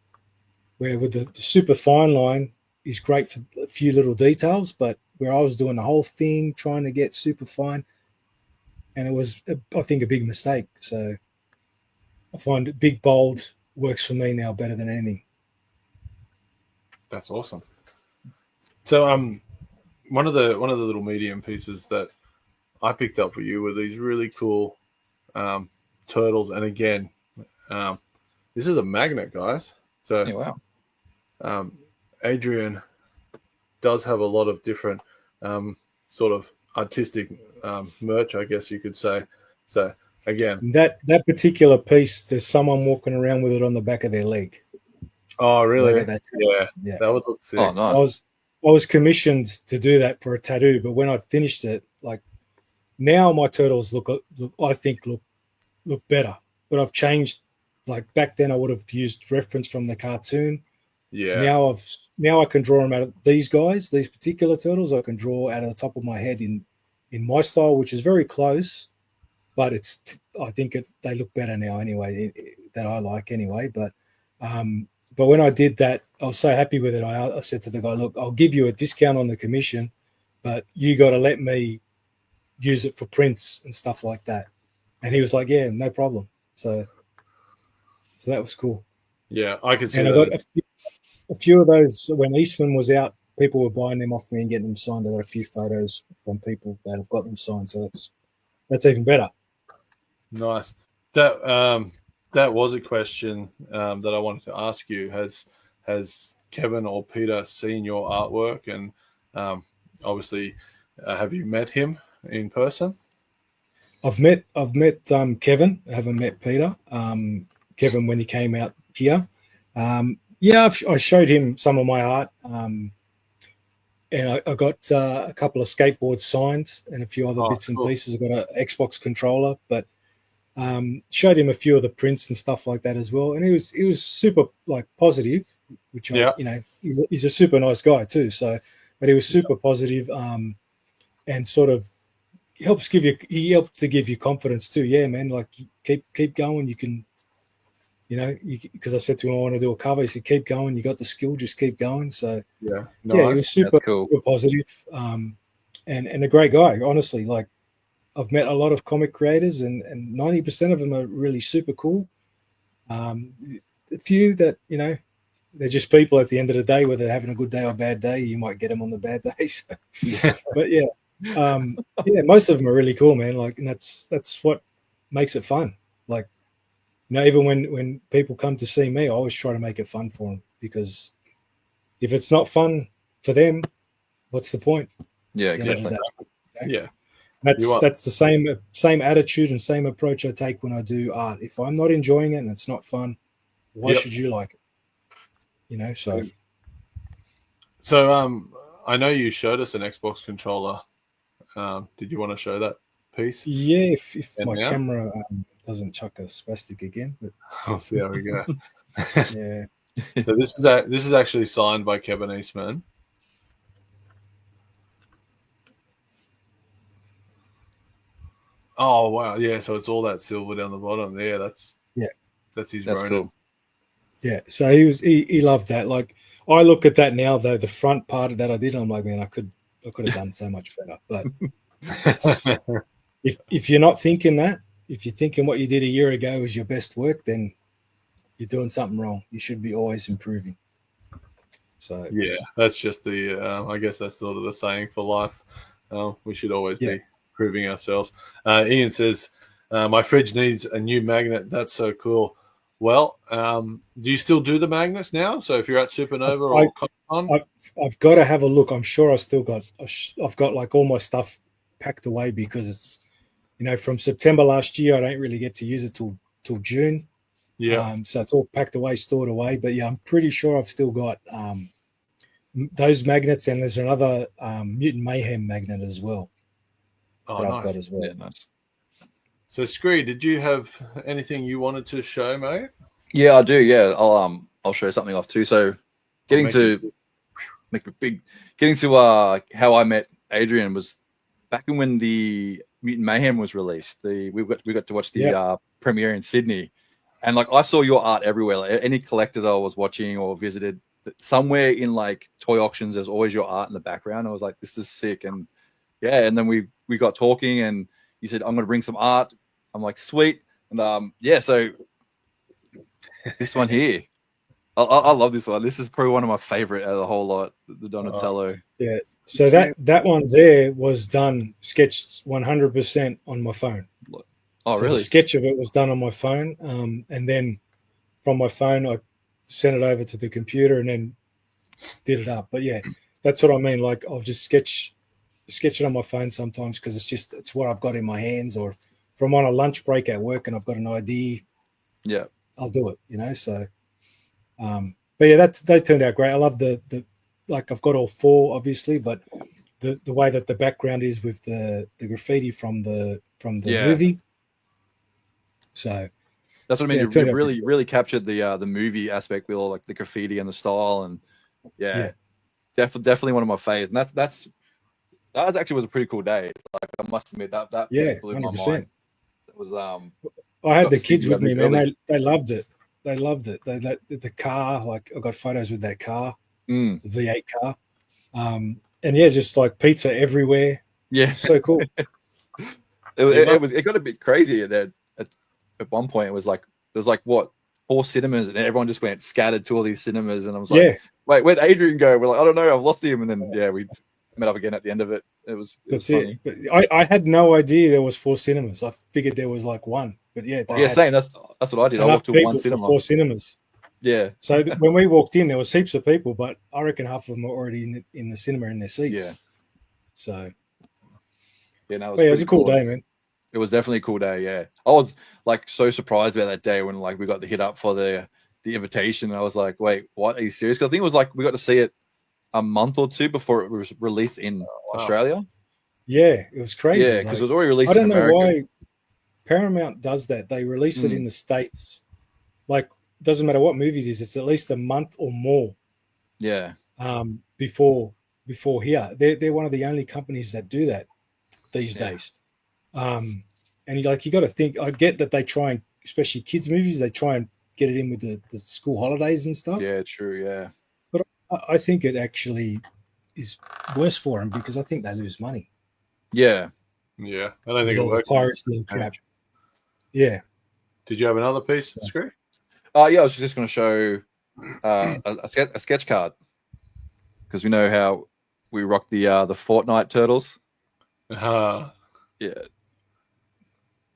Where with the super fine line is great for a few little details, but where I was doing the whole thing, trying to get super fine, and it was, I think, a big mistake. So I find big, bold works for me now better than anything. That's awesome. So one of the little medium pieces that I picked up for you were these really cool turtles. And again, this is a magnet, guys. So Adrian does have a lot of different sort of artistic merch, I guess you could say. So again, that particular piece, there's someone walking around with it on the back of their leg. Oh, really? Yeah, that would look sick. Oh, nice. I was commissioned to do that for a tattoo, but when I finished it, like now my turtles look better. But I've changed. Like back then, I would have used reference from the cartoon. Yeah. Now I can draw them out of these guys. These particular turtles, I can draw out of the top of my head in my style, which is very close. But I think they look better now anyway. That I like anyway. But when I did that, I was so happy with it. I said to the guy, "Look, I'll give you a discount on the commission, but you got to let me use it for prints and stuff like that." And he was like, "Yeah, no problem." So that was cool. Yeah, I could see and that. I got a few of those when Eastman was out. People were buying them off me and getting them signed. I got a few photos from people that have got them signed, so that's even better. Nice. That was a question that I wanted to ask you. Has Kevin or Peter seen your artwork? And obviously, have you met him in person? I've met Kevin. I haven't met Peter. Kevin when he came out here. I showed him some of my art, and I got a couple of skateboards signed and a few other bits and pieces. I got an Xbox controller, but showed him a few of the prints and stuff like that as well. And he was super like positive, which he's a super nice guy too. So, but he was super positive, and sort of he helps to give you confidence too. Yeah, man, like keep going. You can. Because I said to him, I want to do a cover. He said, keep going. You got the skill. Just keep going. So, nice. He was super positive, and a great guy, honestly. Like, I've met a lot of comic creators, and 90% of them are really super cool. A few that, they're just people at the end of the day, whether they're having a good day or a bad day. You might get them on the bad days. But yeah, most of them are really cool, man. Like, and that's what makes it fun. Like, even when people come to see me, I always try to make it fun for them, because if it's not fun for them, what's the point? Yeah, exactly. Yeah, that's the same attitude and same approach I take when I do art. If I'm not enjoying it and it's not fun, why should you like it? So I know you showed us an Xbox controller. Did you want to show that piece? Yeah, if my camera doesn't chuck a spastic again, but I'll see how we go. Yeah. So this is actually signed by Kevin Eastman. Oh wow, yeah. So it's all that silver down the bottom there. That's his Ronin. Cool. Yeah. So he loved that. Like, I look at that now though, the front part that I did, I'm like, man, I could have done so much better. But if you're not thinking that, if you're thinking what you did a year ago was your best work, then you're doing something wrong. You should be always improving. So yeah, that's just the I guess that's sort of the saying for life. We should always be improving ourselves. Ian says, my fridge needs a new magnet. That's so cool. Well, do you still do the magnets now? So if you're at Supernova or Con, I've got to have a look. I'm sure I've got like all my stuff packed away, because it's, from September last year, I don't really get to use it till June. Yeah. So it's all packed away, stored away. But yeah, I'm pretty sure I've still got those magnets, and there's another Mutant Mayhem magnet as well that I've got as well. Yeah, nice. So Skree, did you have anything you wanted to show, mate? Yeah, I do. Yeah, I'll show something off too. So getting to how I met Adrian was back when the Mutant Mayhem was released. We got to watch the premiere in Sydney, and like I saw your art everywhere. Like, any collector that I was watching or visited, somewhere in like toy auctions, there's always your art in the background. I was like, this is sick. And and then we got talking, and you said, I'm going to bring some art. I'm like, sweet. And so this one here, I love this one. This is probably one of my favorite out of the whole lot, the Donatello. Yeah. So that one there was sketched 100% on my phone. Oh, so really? The sketch of it was done on my phone, and then from my phone I sent it over to the computer and then did it up. But yeah, that's what I mean. Like, I'll just sketch it on my phone sometimes, because it's what I've got in my hands, or if I'm on a lunch break at work and I've got an idea, I'll do it. So but yeah, they turned out great. I love the like, I've got all four obviously, but the way that the background is with the graffiti from the movie. So that's what I mean. You really captured the movie aspect with all like the graffiti and the style, and definitely one of my faves. And that actually was a pretty cool day. Like, I must admit that blew 100%. My mind. It was I had the kids with me, man. They loved it. They loved it. The car, like, I got photos with that car, the V8 car, and just like pizza everywhere. Yeah, so cool. It got a bit crazy there. At one point, it was like there was 4 cinemas, and everyone just went scattered to all these cinemas, and I was like, wait, where'd Adrian go? We're like, I don't know, I've lost him. And then we met up again at the end of it. It was funny. But I had no idea there was 4 cinemas. I figured there was like 1, but same. That's what I did. I walked to 1 cinema. 4 cinemas. Yeah. So when we walked in, there was heaps of people, but I reckon half of them were already in the cinema in their seats. Yeah. So it was a cool day, man. It was definitely a cool day. Yeah, I was like so surprised about that day when like we got the hit up for the invitation. And I was like, wait, what? Are you serious? Because I think it was like we got to see it a month or 2 before it was released in Australia. Yeah, it was crazy. Yeah, because it was already released. I don't in America. know why Paramount does that. They release it in the States. Like, doesn't matter what movie it is, it's at least a month or more. Yeah. Before here, they're one of the only companies that do that these days. And you got to think. I get that they try and, especially kids movies, they try and get it in with the school holidays and stuff. Yeah, true. Yeah, but I think it actually is worse for them, because I think they lose money. Yeah. I don't think it works. Piracy and crap. Yeah. Did you have another piece, Skree? I was just going to show a sketch card, because we know how we rock the Fortnite turtles. Yeah.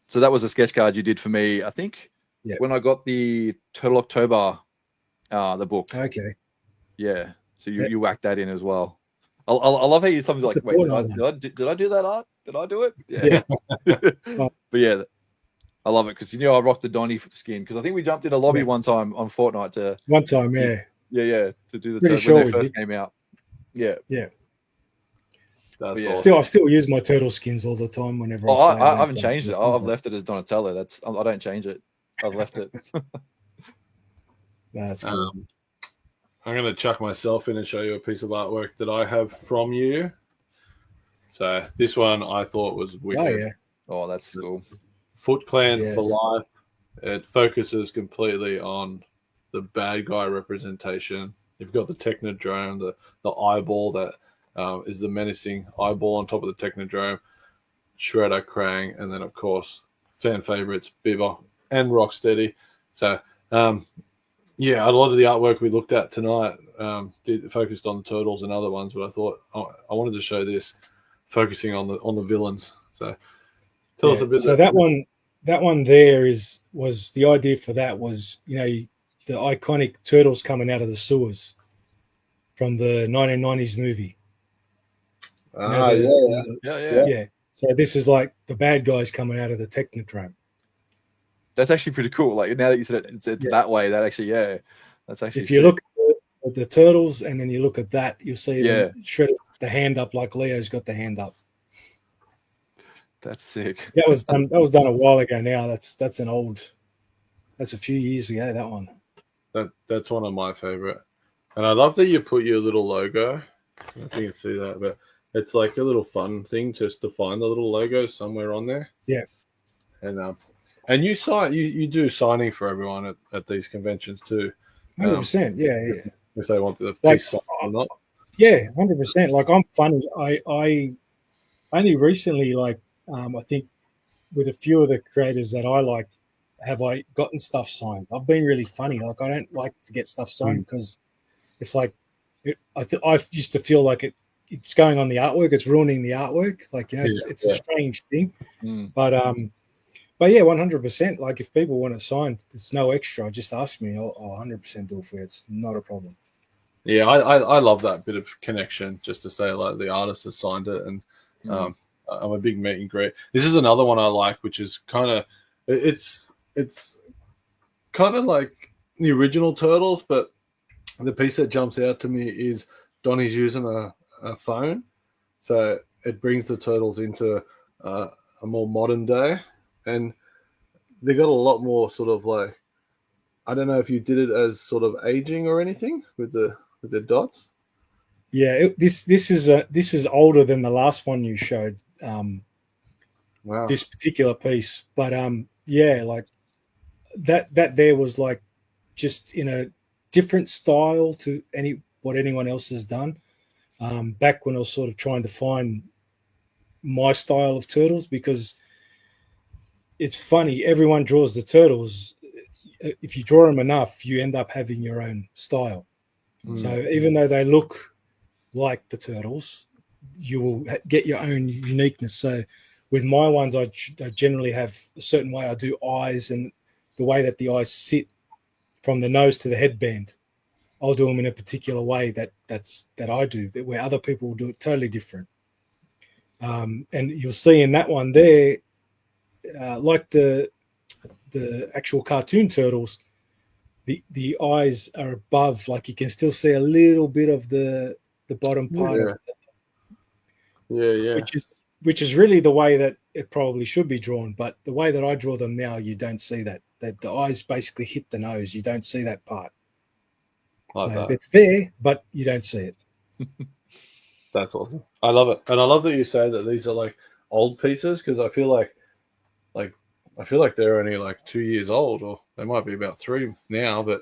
So that was a sketch card you did for me, I think, when I got the Turtle October, the book. Okay. Yeah. So you whacked that in as well. I love how you sometimes like, wait, did I do that art? Did I do it? Yeah. But yeah, I love it because I rocked the Donnie for the skin, because I think we jumped in a lobby one time on Fortnite to do the turtles when they first came out. Yeah. That's awesome. I still use my turtle skins all the time whenever I haven't changed it. I've left it as Donatello. I don't change it. I've left it. That's cool. I'm going to chuck myself in and show you a piece of artwork that I have from you. So this one I thought was wicked. Oh, yeah. Oh, that's cool. Foot Clan for life. It focuses completely on the bad guy representation. You've got the Technodrome, the eyeball that is the menacing eyeball on top of the Technodrome, Shredder, Krang, and then, of course, fan favorites, Bieber and Rocksteady. So, a lot of the artwork we looked at tonight focused on the turtles and other ones, but I thought I wanted to show this focusing on the villains. So, tell us a bit. So that one there was the idea for that was, the iconic turtles coming out of the sewers from the 1990s movie. Yeah. So this is like the bad guys coming out of the Technodrome. That's actually pretty cool. Like, now that you said it's that way, that actually, that's actually. If you look at the turtles and then you look at that, you'll see Shredder's the hand up, like Leo's got the hand up. That's sick. That was done a while ago. Now that's a few years ago. That one. That's one of my favorite, and I love that you put your little logo. I don't know if you can see that, but it's like a little fun thing just to find the little logo somewhere on there. Yeah, and you do signing for everyone at these conventions too. 100%. Yeah. If they want to piece sign or not. Yeah, 100%. Like, I'm funny. I only recently, like, I think with a few of the creators that I like, have I gotten stuff signed. I've been really funny. Like, I don't like to get stuff signed because it's like I used to feel like it's going on the artwork. It's ruining the artwork. Like, it's a strange thing. But yeah, 100%. Like, if people want it signed, it's no extra. Just ask me. I'll 100% do it for you. It's not a problem. Yeah, I love that bit of connection, just to say, like, the artist has signed it, and I'm a big meet and greet. This is another one I like, which is kind of it's kind of like the original Turtles, but the piece that jumps out to me is Donnie's using a phone, so it brings the Turtles into a more modern day, and they got a lot more sort of, like, I don't know if you did it as sort of aging or anything with the dots. Yeah, this is older than the last one you showed. Wow. This particular piece, but like that there was like just in a different style to what anyone else has done. Back when I was sort of trying to find my style of turtles, because it's funny, everyone draws the turtles. If you draw them enough, you end up having your own style. So even though they look like the turtles, you will get your own uniqueness. So with my ones, I generally have a certain way I do eyes, and the way that the eyes sit from the nose to the headband, I'll do them in a particular way that I do, where other people will do it totally different. And you'll see in that one there, like the actual cartoon turtles, the eyes are above, like you can still see a little bit of the bottom part of it. Which is really the way that it probably should be drawn. But the way that I draw them now, you don't see that. The eyes basically hit the nose. You don't see that part. It's there, but you don't see it. That's awesome. I love it. And I love that you say that these are like old pieces, because I feel like they're only like 2 years old, or they might be about 3 now. But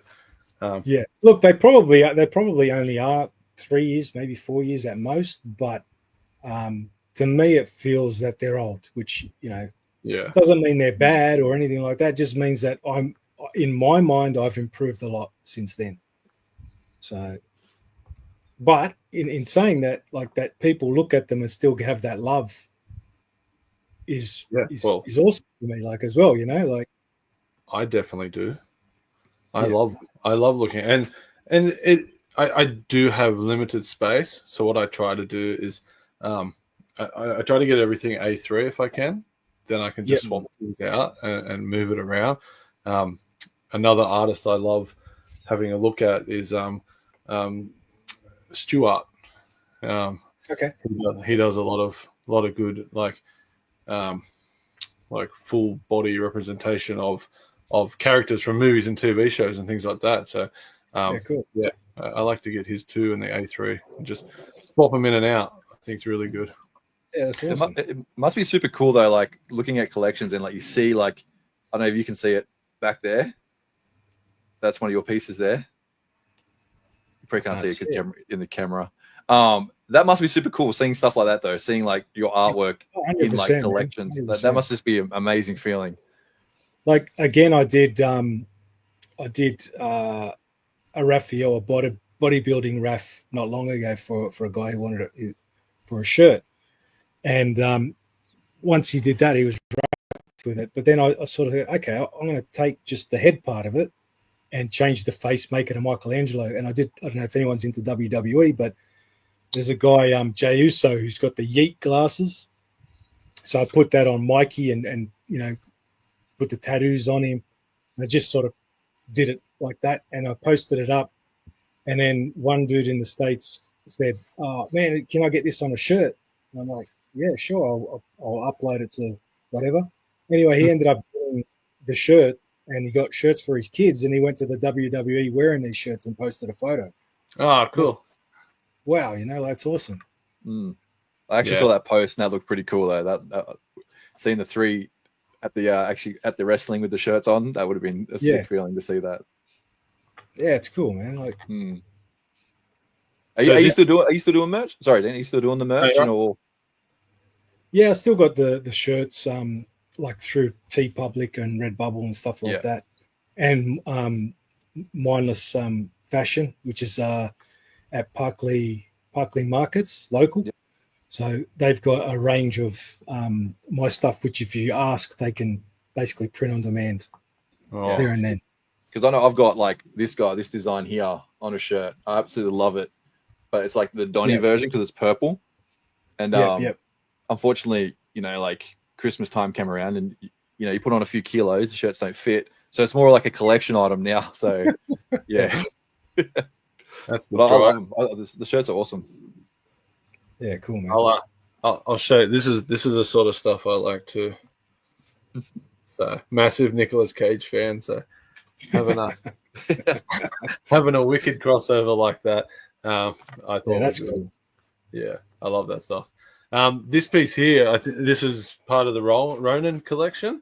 look, they probably only are 3 years, maybe 4 years at most. But to me, it feels that they're old, which doesn't mean they're bad or anything like that. It just means that in my mind, I've improved a lot since then. So, but in saying that, like that, people look at them and still have that love is awesome to me. Like as well, like I definitely do. I Yeah. love looking, and I do have limited space, so what I try to do is I try to get everything A3 if I can. Then I can just swap things out and move it around. Another artist I love having a look at is Stuart. Okay. He does a lot of good like full body representation of characters from movies and TV shows and things like that. So Cool. Yeah, I like to get his 2 and the A3 and just swap them in and out. I think it's really good. Yeah, that's awesome. It must be super cool though, like looking at collections and like you see, like, I don't know if you can see it back there. That's one of your pieces there. You probably can't see it because in the camera. That must be super cool seeing stuff like that though, seeing like your artwork in like collections. That must just be an amazing feeling. Like again, I did a Raphael, a bodybuilding Raph not long ago for a guy who wanted it for a shirt. And once he did that, he was right with it. But then I sort of thought, okay, I'm going to take just the head part of it and change the face, make it a Michelangelo. And I don't know if anyone's into WWE, but there's a guy, Jey Uso, who's got the Yeet glasses. So I put that on Mikey and put the tattoos on him. I just sort of did it like that, and I posted it up. And then one dude in the States said, "Oh man, can I get this on a shirt?" And I'm like, "Yeah, sure. I'll upload it to whatever." Anyway, he ended up doing the shirt, and he got shirts for his kids, and he went to the WWE wearing these shirts and posted a photo. Oh, cool! Wow, that's awesome. I actually saw that post, and that looked pretty cool though. That seeing the 3 at the actually at the wrestling with the shirts on, that would have been a sick feeling to see that. Yeah, it's cool, man. Like, Are you still doing merch? Sorry, Dan, are you still doing the merch? Or yeah, I still got the shirts, like through TeePublic and Redbubble and stuff like that, and Mindless Fashion, which is at Parkley Markets local. Yep. So they've got a range of my stuff, which if you ask, they can basically print on demand there and then. Because I know I've got like this design here on a shirt. I absolutely love it, but it's like the Donnie version because it's purple. And unfortunately, like Christmas time came around, and you put on a few kilos, the shirts don't fit. So it's more like a collection item now. So yeah, that's the the shirts are awesome. Yeah, cool, man. I'll show you. This is the sort of stuff I like too. So massive Nicolas Cage fan. So having a wicked crossover like that, I thought that's cool. Yeah, I love that stuff. This piece here, I think this is part of the Ronin collection.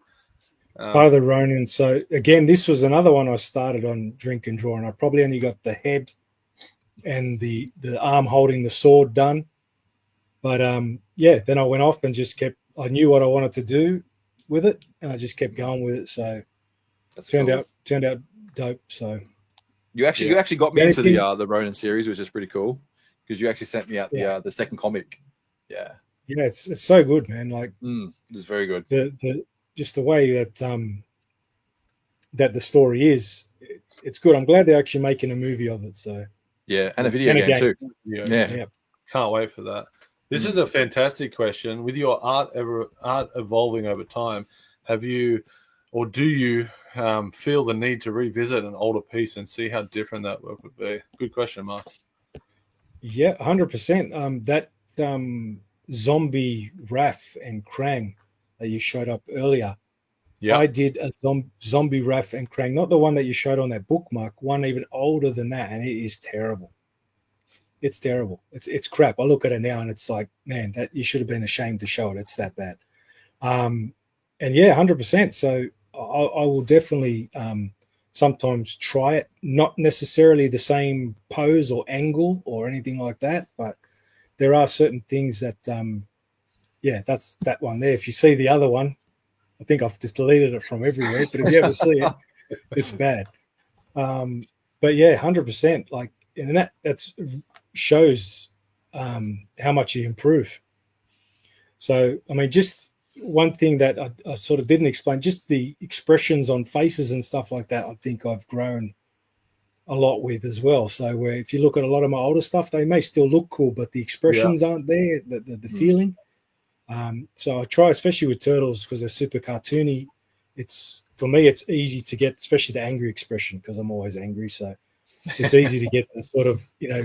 Part of the Ronin. So again, this was another one I started on Drink and Draw, and I probably only got the head and the arm holding the sword done. But then I went off and just kept. I knew what I wanted to do with it, and I just kept going with it. So it turned out dope. So you actually got me into the Ronin series, which is pretty cool because you actually sent me out the second comic. Yeah, it's so good, man. Like it's very good. The just the way that that the story is, it's good. I'm glad they're actually making a movie of it. So yeah, and a video game too. Yeah, can't wait for that. This is a fantastic question. With your art evolving over time, have you, or do you feel the need to revisit an older piece and see how different that work would be? Good question, Mark. Yeah, 100%. That zombie Raph and Krang that you showed up earlier. Yeah, I did a zombie Raph and Krang, not the one that you showed on that bookmark, one even older than that, and it is terrible. It's terrible. It's crap. I look at it now and it's like, man, that you should have been ashamed to show it. It's that bad. And yeah, 100%. So I will definitely sometimes try it. Not necessarily the same pose or angle or anything like that, but there are certain things that, that's that one there. If you see the other one, I think I've just deleted it from everywhere, but if you ever see it, it's bad. But yeah, 100%. Like, that's shows how much you improve. So, I mean, just one thing that I sort of didn't explain, just the expressions on faces and stuff like that, I think I've grown a lot with as well. So where if you look at a lot of my older stuff, they may still look cool, but the expressions aren't there, the feeling. So I try, especially with turtles, because they're super cartoony. For me, it's easy to get, especially the angry expression, because I'm always angry. So it's easy to get the sort of,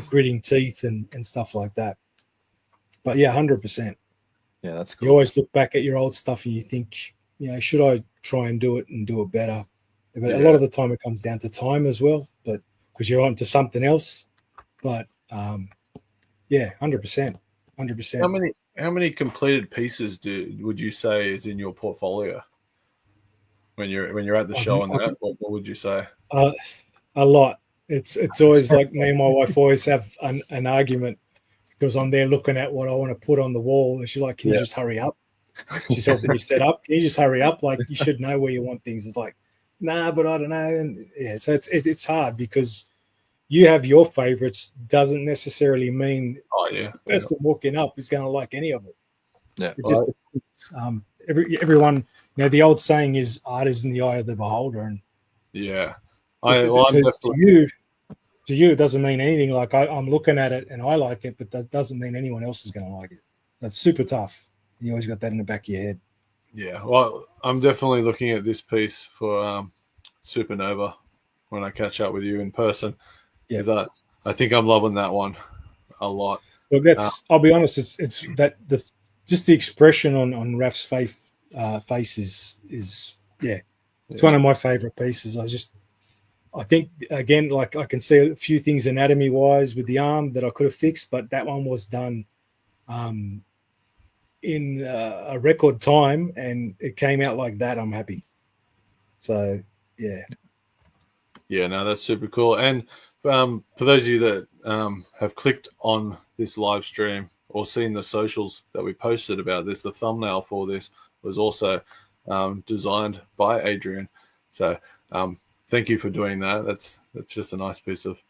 gritting teeth and stuff like that. But yeah, 100%. Yeah, that's cool. You always look back at your old stuff and you think, should I try and do it better? But a lot of the time it comes down to time as well, but because you're on to something else. But 100%. 100%. How many completed pieces would you say is in your portfolio when you're at the show and that? What would you say? A lot. It's always like me and my wife always have an argument, because I'm there looking at what I want to put on the wall, and she's like, "Can you just hurry up?" She's helping you set up. Can you just hurry up? Like, you should know where you want things. It's like, nah, but I don't know. And so it's hard, because you have your favorites doesn't necessarily mean the person walking up is going to like any of it. Yeah, it's just everyone. The old saying is, art is in the eye of the beholder, and to you, it doesn't mean anything. Like, I'm looking at it and I like it, but that doesn't mean anyone else is going to like it. That's super tough. You always got that in the back of your head. Yeah, well, I'm definitely looking at this piece for Supernova when I catch up with you in person. Because I think I'm loving that one a lot. Look, I'll be honest, it's that just the expression on Raf's face is it's one of my favorite pieces. I think, again, like, I can see a few things anatomy wise with the arm that I could have fixed, but that one was done in a record time, and it came out like that. I'm happy. So yeah, no, that's super cool. And for those of you that have clicked on this live stream or seen the socials that we posted about this, the thumbnail for this was also designed by Adrian. So thank you for doing that. That's just a nice piece of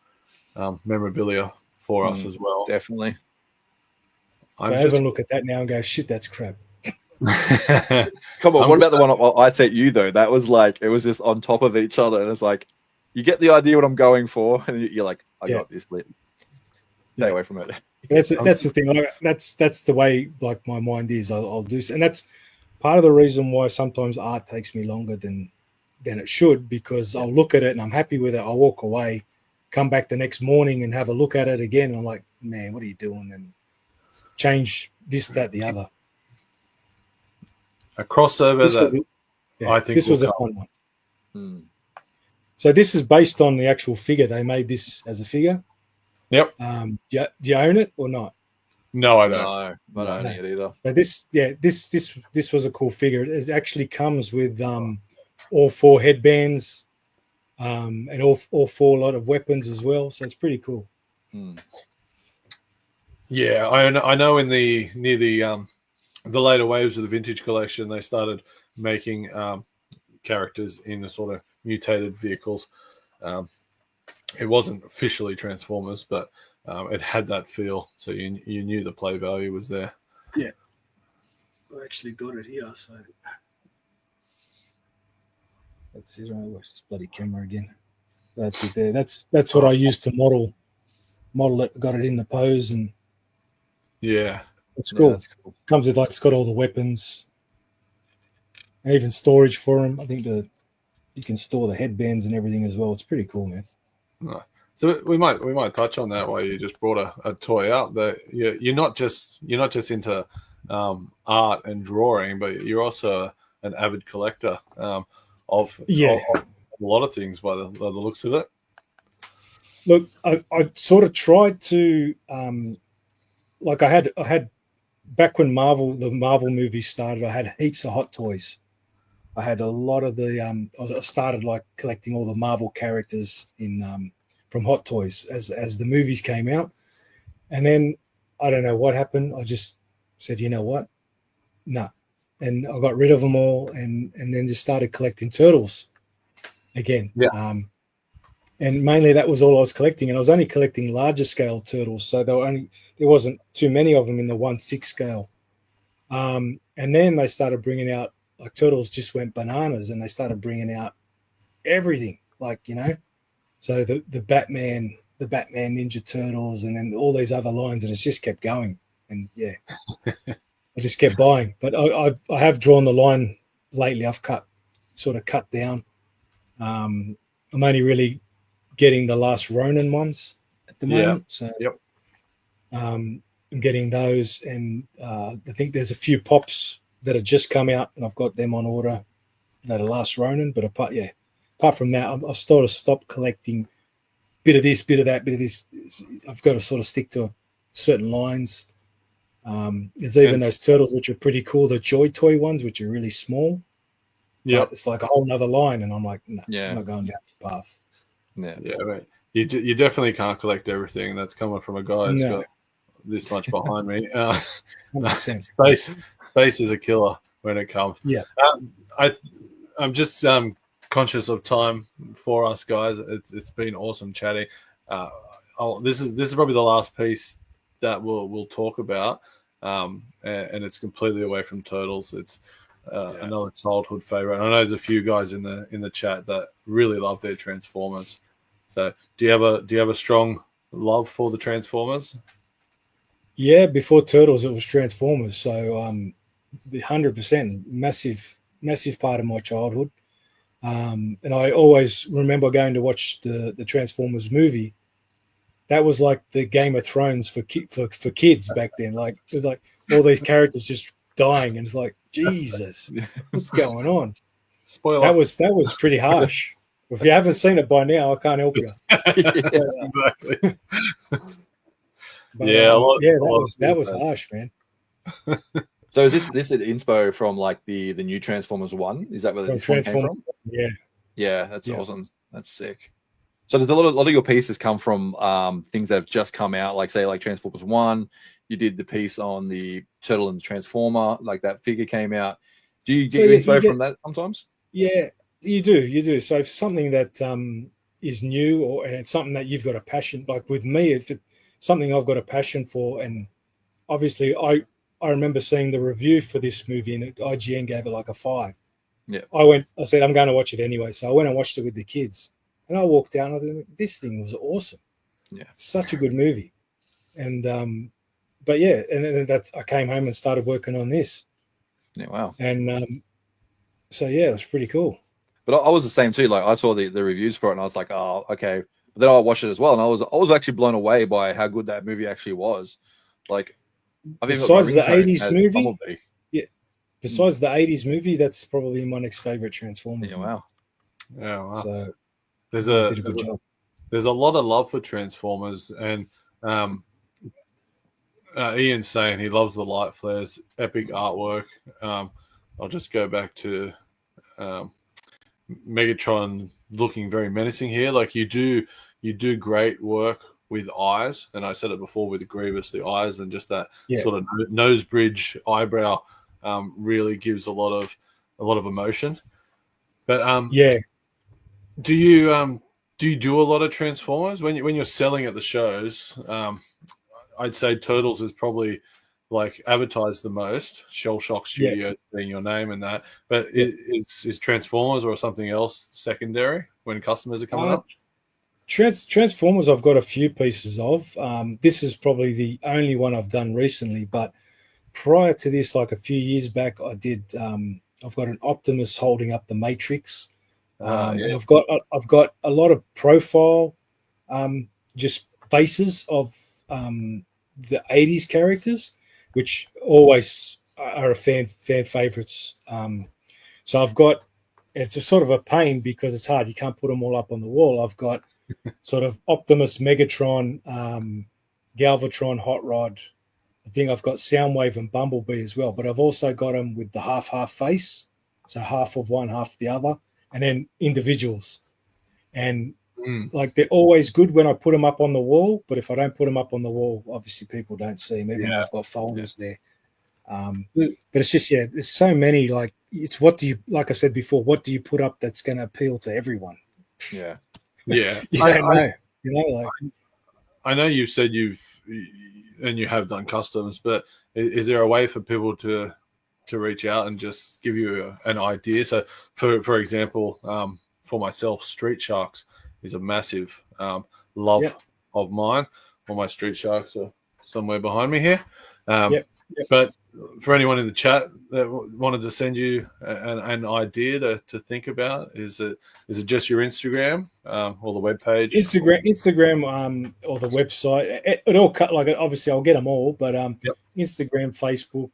memorabilia for us as well. Definitely. So I have a look at that now and go, shit, that's crap. Come on, what about the one I sent you, though? That was like, it was just on top of each other, and it's like, you get the idea what I'm going for, and you're like, I got this. Stay away from it. That's the thing. Like, that's the way, like, my mind is. I'll do, and that's part of the reason why sometimes art takes me longer than it should, because I'll look at it and I'm happy with it. I'll walk away, come back the next morning and have a look at it again. And I'm like, man, what are you doing? And change this, that, the other. A crossover I think this was a fun one. So this is based on the actual figure. They made this as a figure. Yep. Do you own it or not? No, I don't. No, not owning it either. So this was a cool figure. It actually comes with all 4 headbands, and all 4 lot of weapons as well. So it's pretty cool. Yeah, I know near the later waves of the vintage collection, they started making characters in the sort of mutated vehicles. It wasn't officially Transformers, but it had that feel, so you knew the play value was there. Yeah, I actually got it here. So that's it. I watch this bloody camera again. That's it there. That's what I used to model it. Got it in the pose, and it's cool. That's cool. Comes with, like, it's got all the weapons, and even storage for them. I think you can store the headbands and everything as well. It's pretty cool, man. Right. So we might touch on that while you just brought a toy out. That you're not just into art and drawing, but you're also an avid collector of a lot of things by the looks of it. Look, I sort of tried to like, I had back when the Marvel movies started, I had heaps of Hot Toys. I had a lot of the I started, like, collecting all the Marvel characters in from Hot Toys as the movies came out. And then I don't know what happened. I just said, you know what? No. And I got rid of them all, and then just started collecting turtles again. Yeah. and mainly that was all I was collecting. And I was only collecting larger scale turtles, so there wasn't too many of them in the 1/6 scale. And then they started bringing out, like, turtles just went bananas, and they started bringing out everything, like, so the Batman Ninja Turtles, and then all these other lines, and it's just kept going. And yeah, I just kept buying. But I have drawn the line lately. I've cut down. I'm only really getting the last Ronin ones at the moment. So yep. I'm getting those, and I think there's a few pops that have just come out, and I've got them on order that are last Ronin. But apart from that, I've sort of stopped collecting bit of this, bit of that, bit of this. I've got to sort of stick to certain lines. There's even those turtles which are pretty cool, the Joy Toy ones, which are really small. Yeah, it's like a whole nother line, and I'm like, no, I'm not going down that path. Yeah, right. You definitely can't collect everything. That's coming from a guy that's got this much behind me. Space is a killer when it comes. Yeah, I'm just conscious of time for us, guys. It's been awesome chatting. This is probably the last piece that we'll talk about, and it's completely away from turtles. It's another childhood favorite. I know there's a few guys in the chat that really love their Transformers. So do you have a strong love for the Transformers? Yeah, before Turtles it was Transformers. So 100% massive part of my childhood. And I always remember going to watch the Transformers movie. That was like the Game of Thrones for kids back then. Like, it was like all these characters just dying, and it's like, Jesus, what's going on? Spoiler. That was pretty harsh. If you haven't seen it by now, I can't help you. Exactly. But, that was harsh, man. So is this an inspo from like the new Transformers 1? Is that where this one came from? Yeah, that's awesome. That's sick. So does a lot of your pieces come from things that have just come out, like say like Transformers 1? You did the piece on the Turtle and the Transformer, like that figure came out. Do you get your inspo from that sometimes? Yeah, you do. So if something that is new, and it's something that you've got a passion, like with me, if it's something I've got a passion for, and obviously I remember seeing the review for this movie, and IGN gave it like a 5. Yeah. I said, I'm going to watch it anyway. So I went and watched it with the kids, and I walked down, I thought, this thing was awesome. Yeah. Such a good movie. And, but yeah, and then I came home and started working on this. Yeah. Wow. And, so yeah, it was pretty cool. But I was the same too. Like I saw the reviews for it, and I was like, oh, okay. But then I watched it as well, and I was actually blown away by how good that movie actually was. Like, besides the 80s movie, besides the 80s movie, that's probably my next favorite Transformers. Yeah, wow. Yeah, wow. So there's a lot of love for Transformers, and Ian's saying he loves the light flares, epic artwork. I'll just go back to Megatron looking very menacing here. Like you do great work with eyes, and I said it before with Grievous, the eyes and just that sort of nose bridge eyebrow really gives a lot of emotion. But do you do a lot of Transformers when you're selling at the shows? I'd say Turtles is probably like advertised the most. Shellshocked Studio being your name and that, but is Transformers or something else secondary when customers are coming up? Transformers, I've got a few pieces of. This is probably the only one I've done recently, but prior to this, like a few years back, I did. I've got an Optimus holding up the Matrix. And I've got a lot of profile, just faces of the 80s characters, which always are fan favorites. So I've got, it's a sort of a pain because it's hard. You can't put them all up on the wall. I've got sort of Optimus, Megatron, Galvatron, Hot Rod. I think I've got Soundwave and Bumblebee as well, but I've also got them with the half face. So half of one, half the other, and then individuals. And like they're always good when I put them up on the wall, but if I don't put them up on the wall, obviously people don't see them, even though I've got folders there. But it's just, there's so many, like, it's like I said before, what do you put up that's going to appeal to everyone? Yeah. Yeah, You don't know. You know, like I know you've said you have done customs, but is there a way for people to reach out and just give you an idea? So, for example, for myself, Street Sharks is a massive love Yep. of mine. All my Street Sharks are somewhere behind me here. Yep. But for anyone in the chat that wanted to send you an idea to think about, is it just your Instagram or the webpage? Instagram, or the website. It all cut like obviously I'll get them all, but Yep. Instagram, Facebook,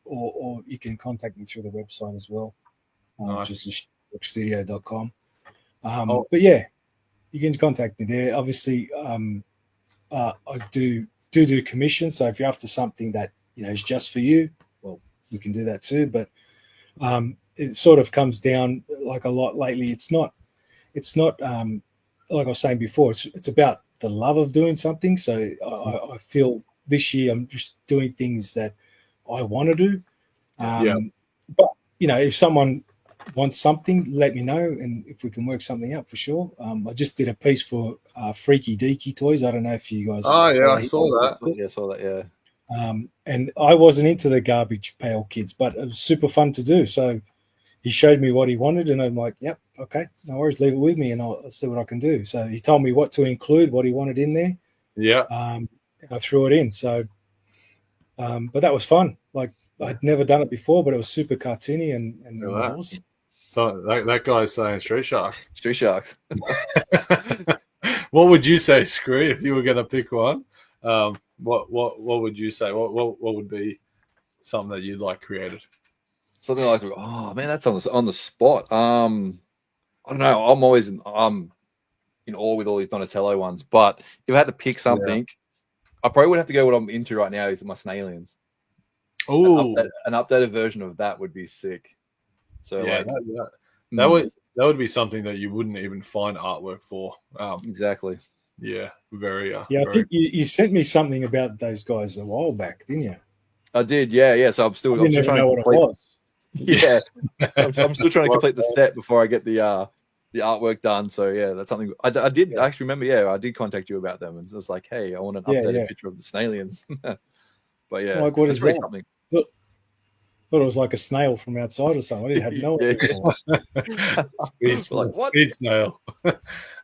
or you can contact me through the website as well, Nice. which is shellshockstudio.com. Oh. But yeah, you can contact me there. Obviously, I do commissions. So if you're after something that is just for you, well, we can do that too. But it sort of comes down like a lot lately. It's not like I was saying before. It's about the love of doing something. So I feel this year I'm just doing things that I want to do. But if someone wants something, let me know, and if we can work something out for sure. I just did a piece for Freaky Deaky Toys. I don't know if you guys. Oh yeah, I saw that. Yeah, I saw that. Yeah. And I wasn't into the garbage pail kids, but it was super fun to do. So he showed me what he wanted, and I'm like, "Yep, okay, no worries, leave it with me, and I'll see what I can do." So he told me what to include, what he wanted in there. Yeah. And I threw it in. So, but that was fun. Like I'd never done it before, but it was super cartoony and it was awesome. So that guy's saying Street Sharks. Street Sharks. What would you say, Skree, if you were going to pick one? What would you say? What would be something that you'd like created? Something like, oh man, that's on the spot. I don't know. I'm always in awe with all these Donatello ones. But if I had to pick something, I probably would have to go. What I'm into right now is my Snailians. Oh, an updated version of that would be sick. So yeah, that would be something that you wouldn't even find artwork for. Exactly. Yeah, very. I think you sent me something about those guys a while back, didn't you? I did. Yeah. So I'm still trying to what complete. It was. Yeah, I'm still trying to complete the step before I get the artwork done. So yeah, that's something I did actually remember. Yeah, I did contact you about them, and it was like, hey, I want an updated picture of the Snailians. But yeah, like what is that? Something. Thought it was like a snail from outside or something. I didn't have no idea. Speed snail.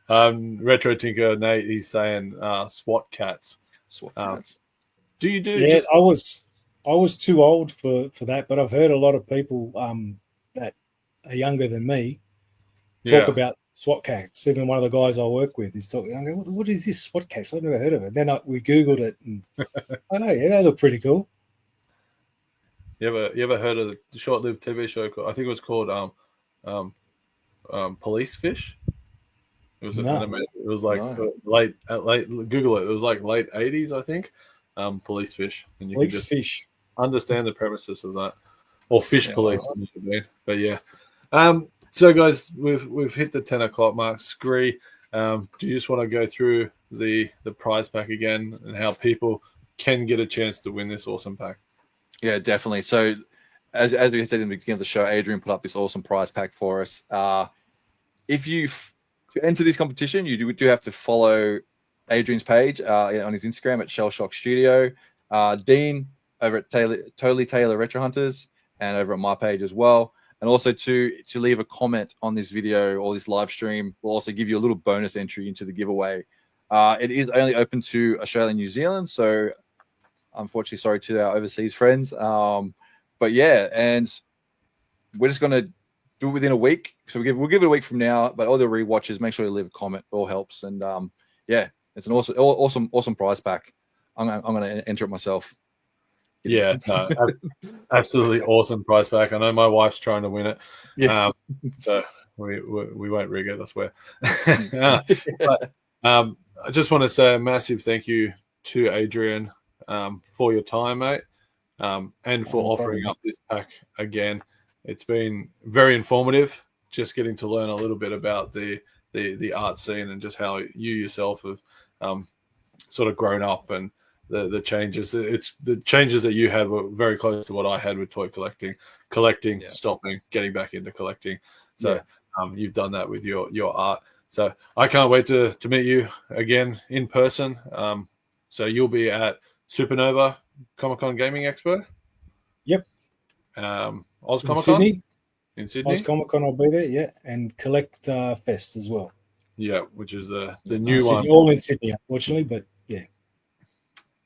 Retro Tinker Nate, he's saying SWAT cats. SWAT cats. Do you do? Yeah, I was too old for that, but I've heard a lot of people that are younger than me talk about SWAT cats. Even one of the guys I work with is talking. I go, what is this SWAT cats? I've never heard of it. Then we Googled it, and oh yeah, they look pretty cool. You ever heard of the short-lived TV show? I think it was called Police Fish. It was animated. It was like late Google it. It was like late 80s, I think. Police Fish, and you can just fish. Understand the premises of that, or fish police. But yeah. So guys, we've hit the 10 o'clock mark. Skree, do you just want to go through the prize pack again and how people can get a chance to win this awesome pack? Yeah, definitely. So, as we said in the beginning of the show, Adrian put up this awesome prize pack for us. If you enter this competition, you do have to follow Adrian's page on his Instagram at Shellshocked Studio, Dean over at Totally Taylor Retro Hunters, and over at my page as well. And also to leave a comment on this video or this live stream will also give you a little bonus entry into the giveaway. It is only open to Australia and New Zealand, so unfortunately, sorry to our overseas friends. But yeah, and we're just going to do it within a week. So we'll give it a week from now, but all the rewatchers, make sure you leave a comment. It all helps. And yeah, it's an awesome prize pack. I'm going to enter it myself. Yeah, no, absolutely awesome prize pack. I know my wife's trying to win it. Yeah. So we won't rig it, I swear. But I just want to say a massive thank you to Adrian for your time, mate, and for offering up this pack again. It's been very informative, just getting to learn a little bit about the art scene and just how you yourself have sort of grown up and the changes. It's the changes that you had were very close to what I had with toy collecting, stopping, getting back into collecting. So you've done that with your art. So I can't wait to meet you again in person. So you'll be at Supernova Comic-Con Gaming Expo? Yep. Oz In Comic-Con? Sydney. In Sydney? Oz Comic-Con, I'll be there, yeah. And Collect Fest as well. Yeah, which is the new Sydney, one. all in Sydney, unfortunately, but yeah.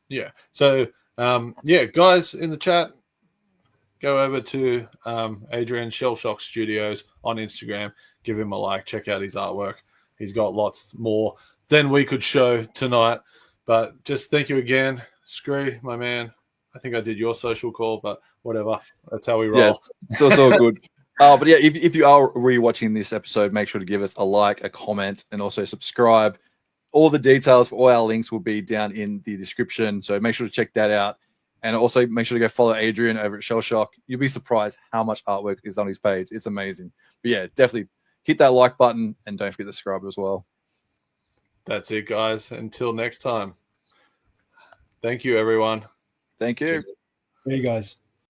Yeah. So, guys in the chat, go over to Adrian Shellshocked Studios on Instagram. Give him a like. Check out his artwork. He's got lots more than we could show tonight. But just thank you again, Skree, my man. I think I did your social call, but whatever. That's how we roll. Yeah, so it's all good. But yeah, if you are rewatching this episode, make sure to give us a like, a comment, and also subscribe. All the details for all our links will be down in the description. So make sure to check that out. And also make sure to go follow Adrian over at Shellshock. You'll be surprised how much artwork is on his page. It's amazing. But yeah, definitely hit that like button and don't forget to subscribe as well. That's it, guys. Until next time. Thank you, everyone. Thank you. There you guys.